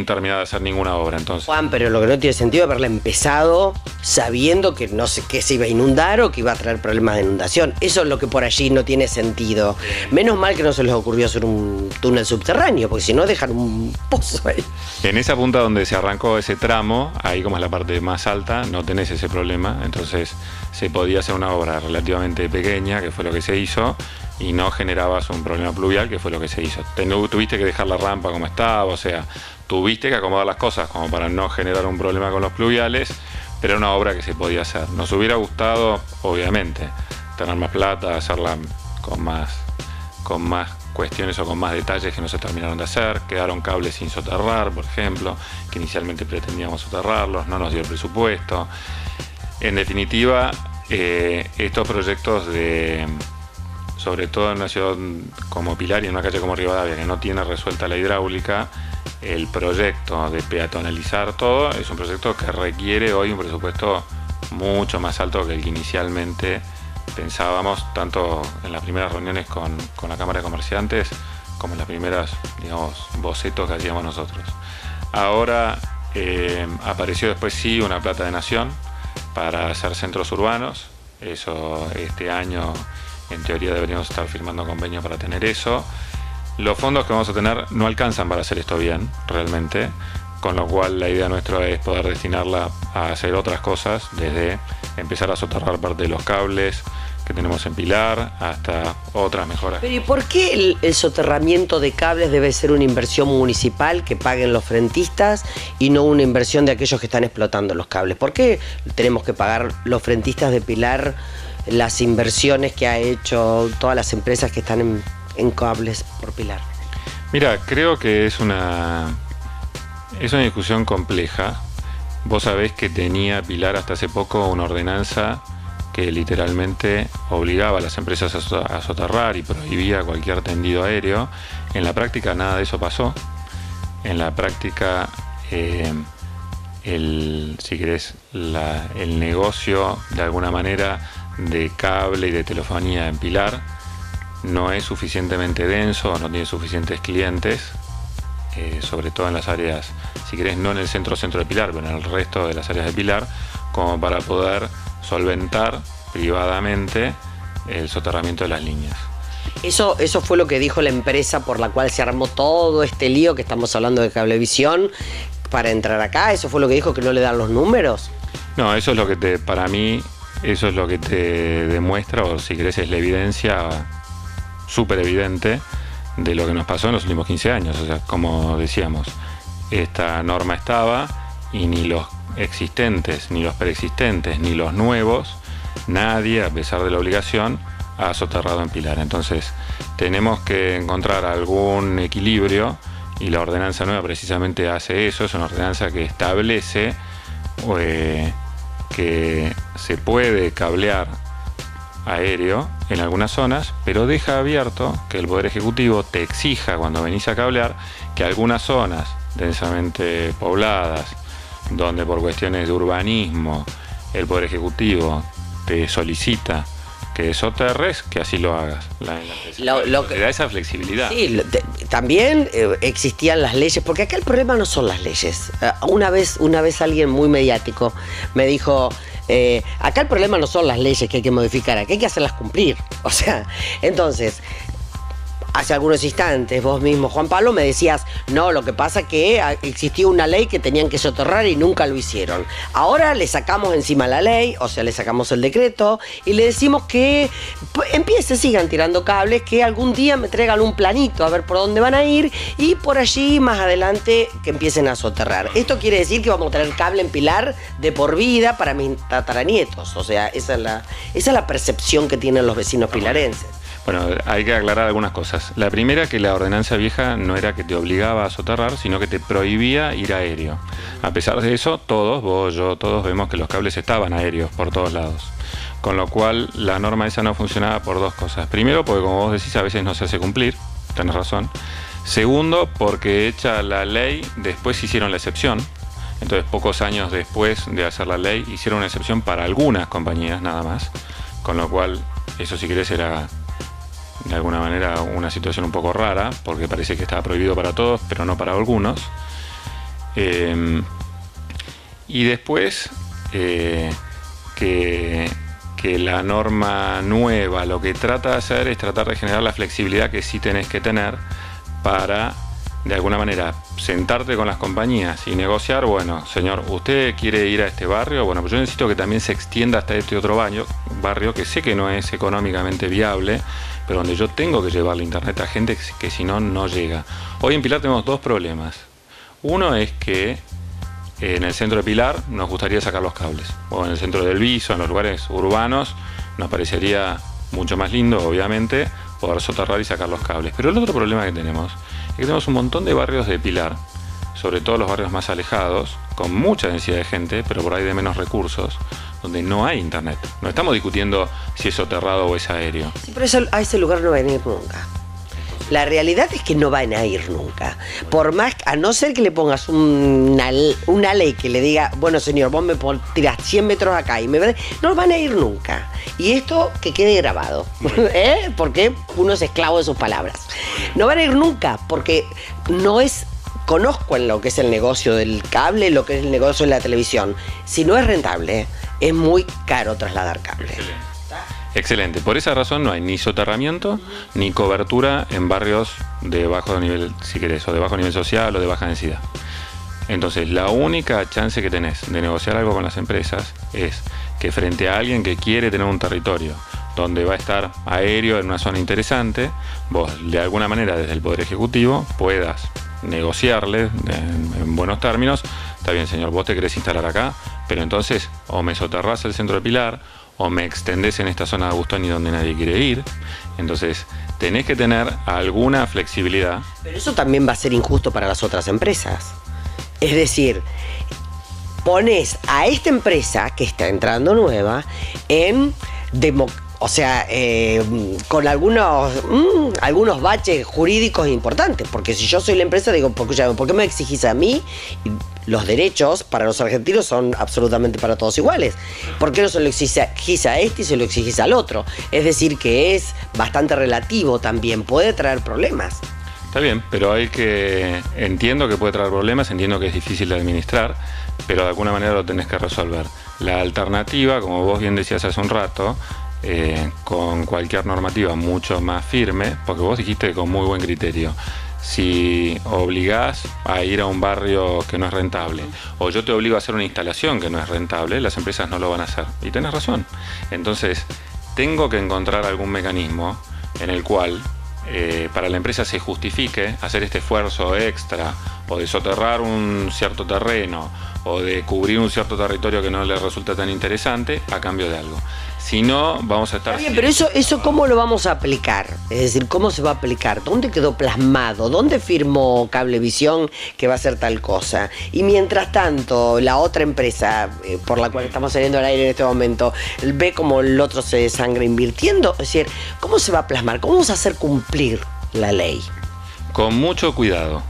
terminar de hacer ninguna obra. Entonces, Juan, pero lo que no tiene sentido es haberla empezado sabiendo que no sé qué se iba a inundar o que iba a traer problemas de inundación. Eso es lo que por allí no tiene sentido. Menos mal que no se les ocurrió hacer un túnel subterráneo, porque si no dejan un pozo ahí. En esa punta donde se arrancó ese tramo, ahí como es la parte más alta, no tenés ese problema. Entonces se podía hacer una obra relativamente pequeña, que fue lo que se hizo, y no generabas un problema pluvial, que fue lo que se hizo. Tuviste que dejar la rampa como estaba, o sea, tuviste que acomodar las cosas como para no generar un problema con los pluviales, pero era una obra que se podía hacer. Nos hubiera gustado, obviamente, tener más plata, hacerla con más cuestiones o con más detalles que no se terminaron de hacer. Quedaron cables sin soterrar, por ejemplo, que inicialmente pretendíamos soterrarlos, no nos dio el presupuesto. En definitiva, estos proyectos sobre todo en una ciudad como Pilar y en una calle como Rivadavia, que no tiene resuelta la hidráulica, el proyecto de peatonalizar todo es un proyecto que requiere hoy un presupuesto mucho más alto que el que inicialmente pensábamos tanto en las primeras reuniones con la Cámara de Comerciantes como en las primeras, digamos, bocetos que hacíamos nosotros. Ahora apareció después sí una plata de nación para hacer centros urbanos. Eso este año en teoría deberíamos estar firmando convenios para tener eso. Los fondos que vamos a tener no alcanzan para hacer esto bien, realmente, con lo cual la idea nuestra es poder destinarla a hacer otras cosas, desde empezar a soterrar parte de los cables que tenemos en Pilar hasta otras mejoras. Pero ¿y por qué el soterramiento de cables debe ser una inversión municipal que paguen los frentistas y no una inversión de aquellos que están explotando los cables? ¿Por qué tenemos que pagar los frentistas de Pilar las inversiones que ha hecho todas las empresas que están en cables por Pilar? Mira, creo que es una discusión compleja. Vos sabés que tenía Pilar hasta hace poco una ordenanza que literalmente obligaba a las empresas a soterrar y prohibía cualquier tendido aéreo. En la práctica nada de eso pasó. En la práctica, si querés, el negocio de alguna manera de cable y de telefonía en Pilar no es suficientemente denso, no tiene suficientes clientes, sobre todo en las áreas, si querés, no en el centro de Pilar, pero en el resto de las áreas de Pilar, como para poder solventar privadamente el soterramiento de las líneas. Eso fue lo que dijo la empresa por la cual se armó todo este lío que estamos hablando de Cablevisión para entrar acá. ¿Eso fue lo que dijo, que no le dan los números? No, eso es lo que para mí, eso es lo que te demuestra, o si querés es la evidencia súper evidente de lo que nos pasó en los últimos 15 años. O sea, como decíamos, esta norma estaba y ni los existentes, ni los preexistentes, ni los nuevos, nadie, a pesar de la obligación, ha soterrado en Pilar. Entonces tenemos que encontrar algún equilibrio y la ordenanza nueva precisamente hace eso. Es una ordenanza que establece que se puede cablear aéreo en algunas zonas, pero deja abierto que el Poder Ejecutivo te exija cuando venís a cablear que algunas zonas densamente pobladas, donde por cuestiones de urbanismo el Poder Ejecutivo te solicita que soterres, que así lo hagas. Te da esa flexibilidad. Sí, también existían las leyes, porque acá el problema no son las leyes. Una vez alguien muy mediático me dijo, acá el problema no son las leyes que hay que modificar, acá hay que hacerlas cumplir. O sea, entonces, hace algunos instantes vos mismo, Juan Pablo, me decías, no, lo que pasa es que existía una ley que tenían que soterrar y nunca lo hicieron. Ahora le sacamos encima la ley, o sea, le sacamos el decreto y le decimos que sigan tirando cables, que algún día me traigan un planito a ver por dónde van a ir y por allí más adelante que empiecen a soterrar. Esto quiere decir que vamos a tener cable en Pilar de por vida para mis tataranietos. O sea, esa es la percepción que tienen los vecinos pilarenses. Bueno, hay que aclarar algunas cosas. La primera, que la ordenanza vieja no era que te obligaba a soterrar, sino que te prohibía ir aéreo. A pesar de eso, todos, vos, yo, todos vemos que los cables estaban aéreos por todos lados. Con lo cual, la norma esa no funcionaba por dos cosas. Primero, porque como vos decís, a veces no se hace cumplir, tenés razón. Segundo, porque hecha la ley, después hicieron la excepción. Entonces, pocos años después de hacer la ley, hicieron una excepción para algunas compañías nada más. Con lo cual, eso si querés era de alguna manera una situación un poco rara, porque parece que estaba prohibido para todos, pero no para algunos. Y después, que la norma nueva lo que trata de hacer es tratar de generar la flexibilidad que sí tenés que tener para, de alguna manera, sentarte con las compañías y negociar. Bueno, señor, ¿usted quiere ir a este barrio? Bueno, pues yo necesito que también se extienda hasta este otro barrio que sé que no es económicamente viable, pero donde yo tengo que llevarle internet a gente que si no, no llega. Hoy en Pilar tenemos dos problemas. Uno es que en el centro de Pilar nos gustaría sacar los cables, o en el centro del Viso, en los lugares urbanos, nos parecería mucho más lindo, obviamente, poder soterrar y sacar los cables. Pero el otro problema que tenemos es que tenemos un montón de barrios de Pilar, sobre todo los barrios más alejados, con mucha densidad de gente, pero por ahí de menos recursos, donde no hay internet. No estamos discutiendo si es soterrado o es aéreo. Sí, pero a ese lugar no va a venir nunca. La realidad es que no van a ir nunca. Por más, a no ser que le pongas una ley que le diga, bueno señor, vos me tirás 100 metros acá y no van a ir nunca. Y esto que quede grabado, porque uno es esclavo de sus palabras. No van a ir nunca, porque no es... Conozco en lo que es el negocio del cable, lo que es el negocio de la televisión. Si no es rentable, es muy caro trasladar cable. Excelente. Por esa razón no hay ni soterramiento ni cobertura en barrios de bajo nivel, si querés, o de bajo nivel social o de baja densidad. Entonces, la única chance que tenés de negociar algo con las empresas es que frente a alguien que quiere tener un territorio donde va a estar aéreo en una zona interesante, vos de alguna manera desde el Poder Ejecutivo puedas negociarle en buenos términos. Está bien señor, vos te querés instalar acá, pero entonces o me soterrás el centro de Pilar o me extendés en esta zona de Agustoni donde nadie quiere ir. Entonces tenés que tener alguna flexibilidad. Pero eso también va a ser injusto para las otras empresas. Es decir, pones a esta empresa que está entrando nueva en con algunos baches jurídicos importantes, porque si yo soy la empresa digo, ¿por qué me exigís a mí? Los derechos para los argentinos son absolutamente para todos iguales. ¿Por qué no se lo exigís a este y se lo exigís al otro? Es decir, que es bastante relativo también, puede traer problemas. Está bien, pero entiendo que puede traer problemas, entiendo que es difícil de administrar, pero de alguna manera lo tenés que resolver. La alternativa, como vos bien decías hace un rato, con cualquier normativa mucho más firme, porque vos dijiste con muy buen criterio, si obligás a ir a un barrio que no es rentable, o yo te obligo a hacer una instalación que no es rentable, las empresas no lo van a hacer. Y tenés razón. Entonces, tengo que encontrar algún mecanismo en el cual para la empresa se justifique hacer este esfuerzo extra, o de soterrar un cierto terreno, o de cubrir un cierto territorio que no le resulta tan interesante a cambio de algo. Si no, vamos a estar... Está bien, pero eso ¿cómo lo vamos a aplicar? Es decir, ¿cómo se va a aplicar? ¿Dónde quedó plasmado? ¿Dónde firmó Cablevisión que va a hacer tal cosa? Y mientras tanto, la otra empresa por la cual estamos saliendo al aire en este momento, ve como el otro se desangra invirtiendo. Es decir, ¿cómo se va a plasmar? ¿Cómo vamos a hacer cumplir la ley? Con mucho cuidado,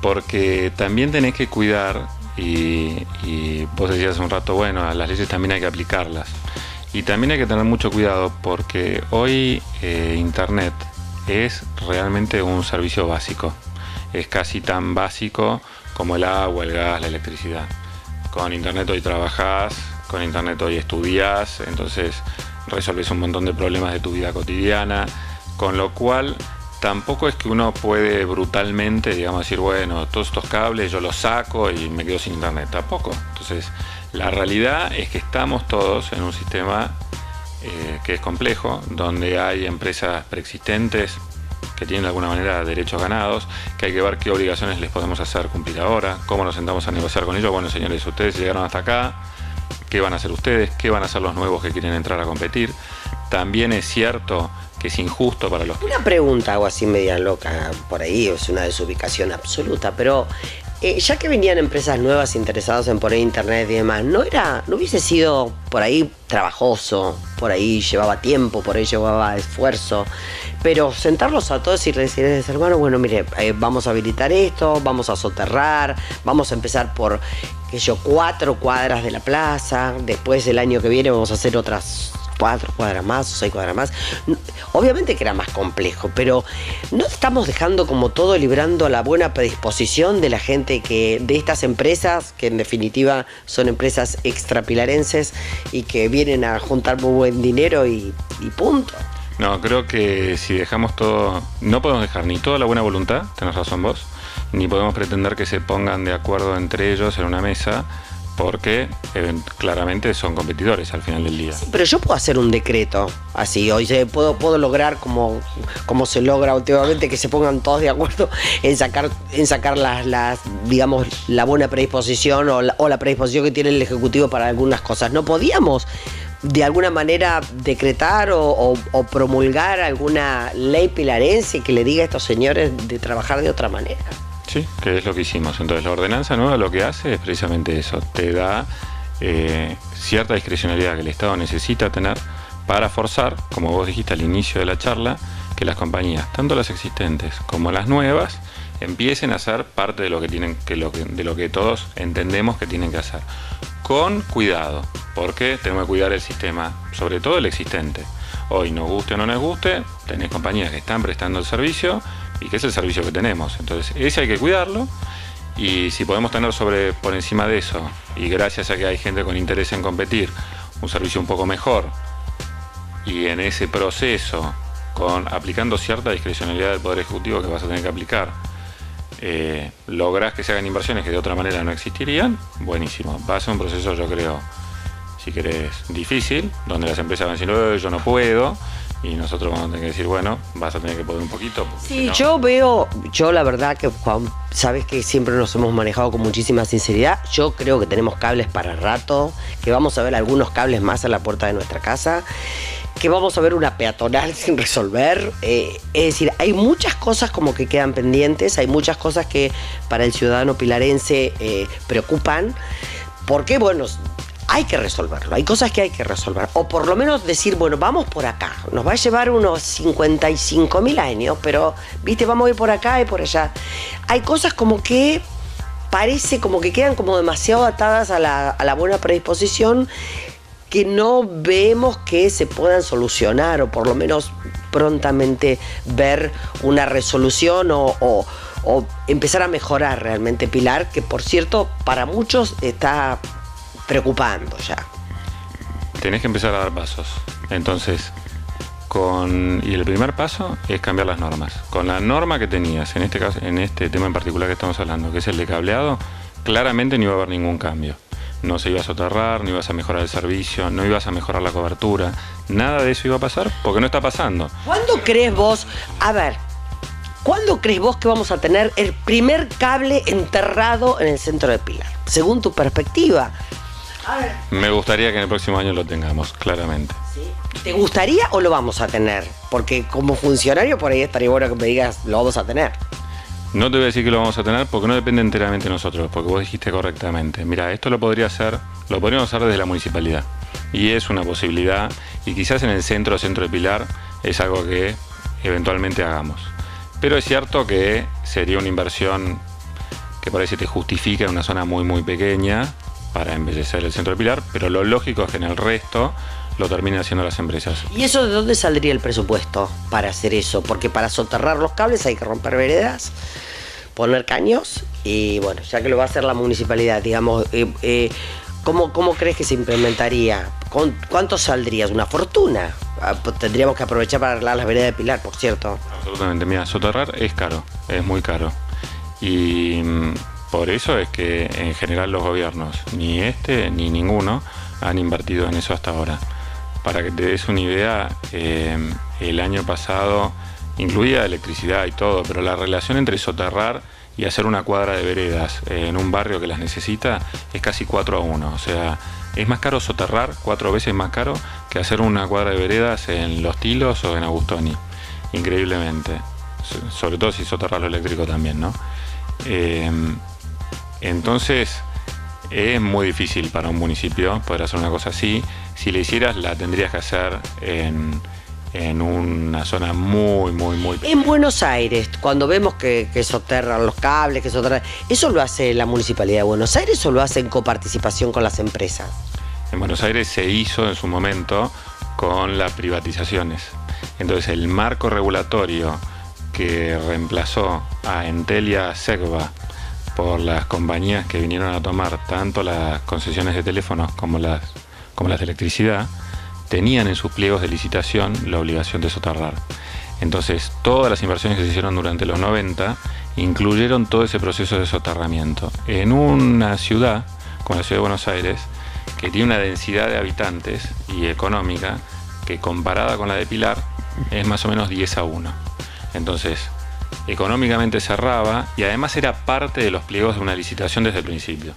porque también tenés que cuidar, y vos decías hace un rato, bueno, a las leyes también hay que aplicarlas. Y también hay que tener mucho cuidado porque hoy Internet es realmente un servicio básico. Es casi tan básico como el agua, el gas, la electricidad. Con Internet hoy trabajás, con Internet hoy estudiás, entonces resolves un montón de problemas de tu vida cotidiana, con lo cual tampoco es que uno puede brutalmente, digamos, decir, bueno, todos estos cables yo los saco y me quedo sin Internet. Tampoco. Entonces, la realidad es que estamos todos en un sistema que es complejo, donde hay empresas preexistentes que tienen de alguna manera derechos ganados, que hay que ver qué obligaciones les podemos hacer cumplir ahora, cómo nos sentamos a negociar con ellos. Bueno, señores, ustedes llegaron hasta acá, ¿qué van a hacer ustedes? ¿Qué van a hacer los nuevos que quieren entrar a competir? También es cierto que es injusto para los... Una pregunta, algo así media loca por ahí, es una desubicación absoluta, pero... ya que venían empresas nuevas interesadas en poner internet y demás, ¿no hubiese sido por ahí trabajoso, por ahí llevaba tiempo, por ahí llevaba esfuerzo, pero sentarlos a todos y decirles, hermano, bueno, mire, vamos a habilitar esto, vamos a soterrar, vamos a empezar por, 4 cuadras de la plaza, después el año que viene vamos a hacer otras 4 cuadras más o 6 cuadras más? Obviamente que era más complejo, pero ¿no estamos dejando como todo librando la buena predisposición de la gente de estas empresas, que en definitiva son empresas extrapilarenses y que vienen a juntar muy buen dinero y punto? No, creo que si dejamos todo, no podemos dejar ni toda la buena voluntad, tenés razón vos, ni podemos pretender que se pongan de acuerdo entre ellos en una mesa, porque claramente son competidores al final del día. Sí, pero yo puedo hacer un decreto así, hoy puedo lograr como se logra últimamente, que se pongan todos de acuerdo en sacar las digamos, la buena predisposición o la predisposición que tiene el Ejecutivo para algunas cosas. ¿No podíamos de alguna manera decretar o promulgar alguna ley pilarense que le diga a estos señores de trabajar de otra manera? Sí, que es lo que hicimos. Entonces la ordenanza nueva lo que hace es precisamente eso, te da cierta discrecionalidad que el Estado necesita tener para forzar, como vos dijiste al inicio de la charla, que las compañías, tanto las existentes como las nuevas, empiecen a hacer parte de lo que de lo que todos entendemos que tienen que hacer. Con cuidado, porque tenemos que cuidar el sistema, sobre todo el existente. Hoy, nos guste o no nos guste, tenés compañías que están prestando el servicio y que es el servicio que tenemos. Entonces, ese hay que cuidarlo, y si podemos tener por encima de eso, y gracias a que hay gente con interés en competir, un servicio un poco mejor, y en ese proceso, aplicando cierta discrecionalidad del Poder Ejecutivo que vas a tener que aplicar, lográs que se hagan inversiones que de otra manera no existirían, buenísimo. Va a ser un proceso, yo creo, si querés, difícil, donde las empresas van a decir, yo no puedo, y nosotros vamos a tener que decir, bueno, vas a tener que poder un poquito. Sí, si no... yo la verdad que, Juan, sabes que siempre nos hemos manejado con muchísima sinceridad. Yo creo que tenemos cables para rato, que vamos a ver algunos cables más a la puerta de nuestra casa, que vamos a ver una peatonal sin resolver. Es decir, hay muchas cosas como que quedan pendientes, hay muchas cosas que para el ciudadano pilarense preocupan, porque bueno, hay que resolverlo, hay cosas que hay que resolver, o por lo menos decir, bueno, vamos por acá, nos va a llevar unos 55.000 años, pero viste, vamos a ir por acá y por allá. Hay cosas como que parece como que quedan como demasiado atadas a la buena predisposición, que no vemos que se puedan solucionar, o por lo menos prontamente ver una resolución o empezar a mejorar realmente Pilar, que por cierto para muchos está preocupando ya. Tenés que empezar a dar pasos. Entonces, y el primer paso es cambiar las normas. Con la norma que tenías, en este caso, en este tema en particular que estamos hablando, que es el de cableado, claramente no iba a haber ningún cambio. No se iba a soterrar, no ibas a mejorar el servicio, no ibas a mejorar la cobertura. Nada de eso iba a pasar porque no está pasando. ¿Cuándo crees vos, cuándo crees vos que vamos a tener el primer cable enterrado en el centro de Pilar? Según tu perspectiva. Me gustaría que en el próximo año lo tengamos, claramente. ¿Sí? ¿Te gustaría o lo vamos a tener? Porque como funcionario por ahí estaría bueno que me digas, lo vamos a tener. No te voy a decir que lo vamos a tener porque no depende enteramente de nosotros, porque vos dijiste correctamente. Mira, esto lo podríamos hacer desde la municipalidad. Y es una posibilidad, y quizás en el centro de Pilar es algo que eventualmente hagamos. Pero es cierto que sería una inversión que por ahí se te justifica en una zona muy muy pequeña para embellecer el centro de Pilar, pero lo lógico es que en el resto lo terminen haciendo las empresas. ¿Y eso de dónde saldría el presupuesto para hacer eso? Porque para soterrar los cables hay que romper veredas, poner caños, y bueno, ya que lo va a hacer la municipalidad, digamos, ¿cómo crees que se implementaría? ¿Cuánto saldría? ¿Una fortuna? Tendríamos que aprovechar para arreglar las veredas de Pilar, por cierto. Absolutamente, mira, soterrar es caro, es muy caro. Y por eso es que en general los gobiernos, ni este ni ninguno, han invertido en eso hasta ahora. Para que te des una idea, el año pasado, incluía electricidad y todo, pero la relación entre soterrar y hacer una cuadra de veredas en un barrio que las necesita es casi 4-1. O sea, es más caro soterrar, 4 veces más caro, que hacer una cuadra de veredas en Los Tilos o en Agustoni. Increíblemente. Sobre todo si soterrar lo eléctrico también, ¿no? Entonces, es muy difícil para un municipio poder hacer una cosa así. Si la hicieras, la tendrías que hacer en una zona muy pequeña. En Buenos Aires, cuando vemos que soterran los cables, ¿eso lo hace la Municipalidad de Buenos Aires o lo hace en coparticipación con las empresas? En Buenos Aires se hizo en su momento con las privatizaciones. Entonces, el marco regulatorio que reemplazó a Entel y a Segva por las compañías que vinieron a tomar tanto las concesiones de teléfonos como las de electricidad, tenían en sus pliegos de licitación la obligación de soterrar. Entonces, todas las inversiones que se hicieron durante los 90 incluyeron todo ese proceso de soterramiento. En una ciudad, como la ciudad de Buenos Aires, que tiene una densidad de habitantes y económica que comparada con la de Pilar es más o menos 10-1. Entonces, económicamente cerraba y además era parte de los pliegos de una licitación desde el principio.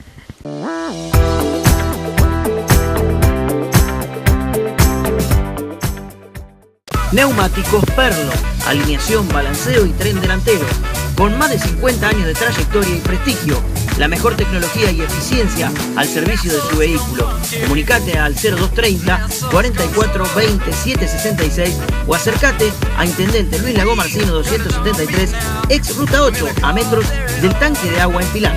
Neumáticos Perlo, alineación, balanceo y tren delantero. Con más de 50 años de trayectoria y prestigio, la mejor tecnología y eficiencia al servicio de su vehículo. Comunicate al 0230 44 20 766 o acércate a Intendente Luis Lago Marcino 273, ex Ruta 8, a metros del tanque de agua en Pilar.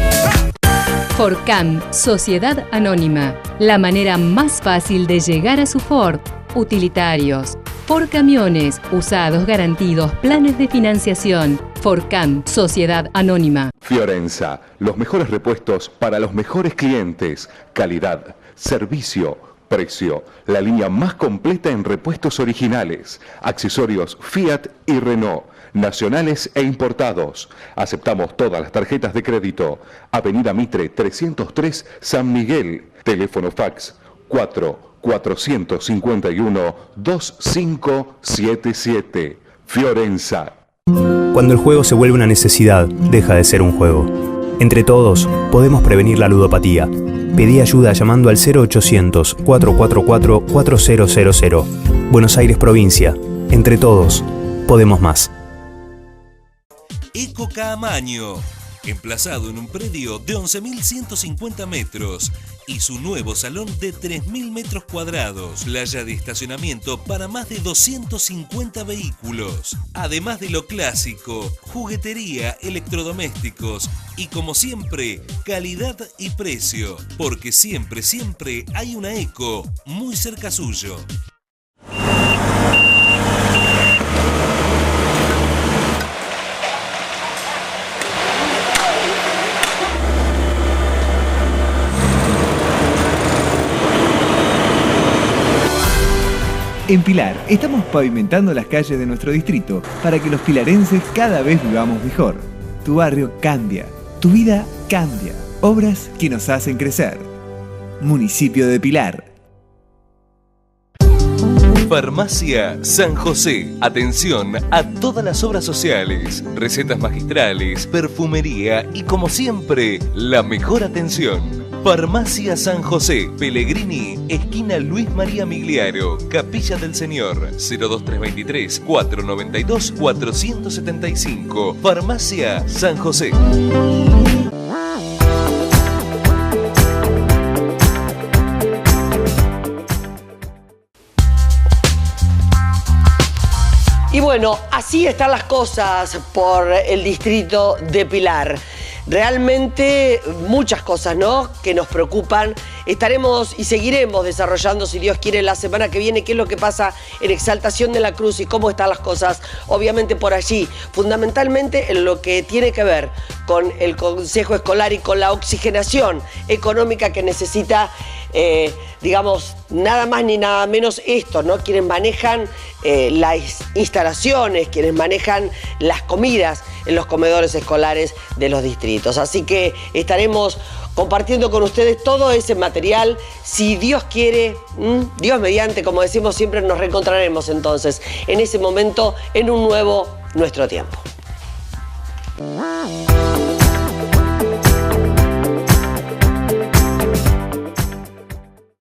Forcam, Sociedad Anónima, la manera más fácil de llegar a su Ford. Utilitarios, Ford Camiones, usados garantidos, planes de financiación. Forcam, Sociedad Anónima. Fiorenza, los mejores repuestos para los mejores clientes. Calidad, servicio, precio. La línea más completa en repuestos originales. Accesorios Fiat y Renault. Nacionales e importados. Aceptamos todas las tarjetas de crédito. Avenida Mitre 303, San Miguel. Teléfono fax 451-2577. Fiorenza. Cuando el juego se vuelve una necesidad, deja de ser un juego. Entre todos, podemos prevenir la ludopatía. Pedí ayuda llamando al 0800-444-4000. Buenos Aires, provincia. Entre todos, podemos más. Eco Caamaño, emplazado en un predio de 11.150 metros y su nuevo salón de 3.000 metros cuadrados, playa de estacionamiento para más de 250 vehículos, además de lo clásico, juguetería, electrodomésticos y, como siempre, calidad y precio, porque siempre hay una Eco muy cerca suyo. En Pilar, estamos pavimentando las calles de nuestro distrito para que los pilarenses cada vez vivamos mejor. Tu barrio cambia, tu vida cambia. Obras que nos hacen crecer. Municipio de Pilar. Farmacia San José. Atención a todas las obras sociales, recetas magistrales, perfumería y, como siempre, la mejor atención. Farmacia San José, Pellegrini, esquina Luis María Migliaro, Capilla del Señor, 02323 492 475. Farmacia San José. Y bueno, así están las cosas por el distrito de Pilar. Realmente muchas cosas, ¿no?, que nos preocupan. Estaremos y seguiremos desarrollando, si Dios quiere, la semana que viene qué es lo que pasa en Exaltación de la Cruz y cómo están las cosas, obviamente por allí, fundamentalmente en lo que tiene que ver con el Consejo Escolar y con la oxigenación económica que necesita, digamos, nada más ni nada menos esto, ¿no? Quienes manejan las instalaciones, quienes manejan las comidas en los comedores escolares de los distritos. Así que estaremos compartiendo con ustedes todo ese material. Si Dios quiere, Dios mediante, como decimos siempre, nos reencontraremos entonces en ese momento, en un nuevo Nuestro Tiempo.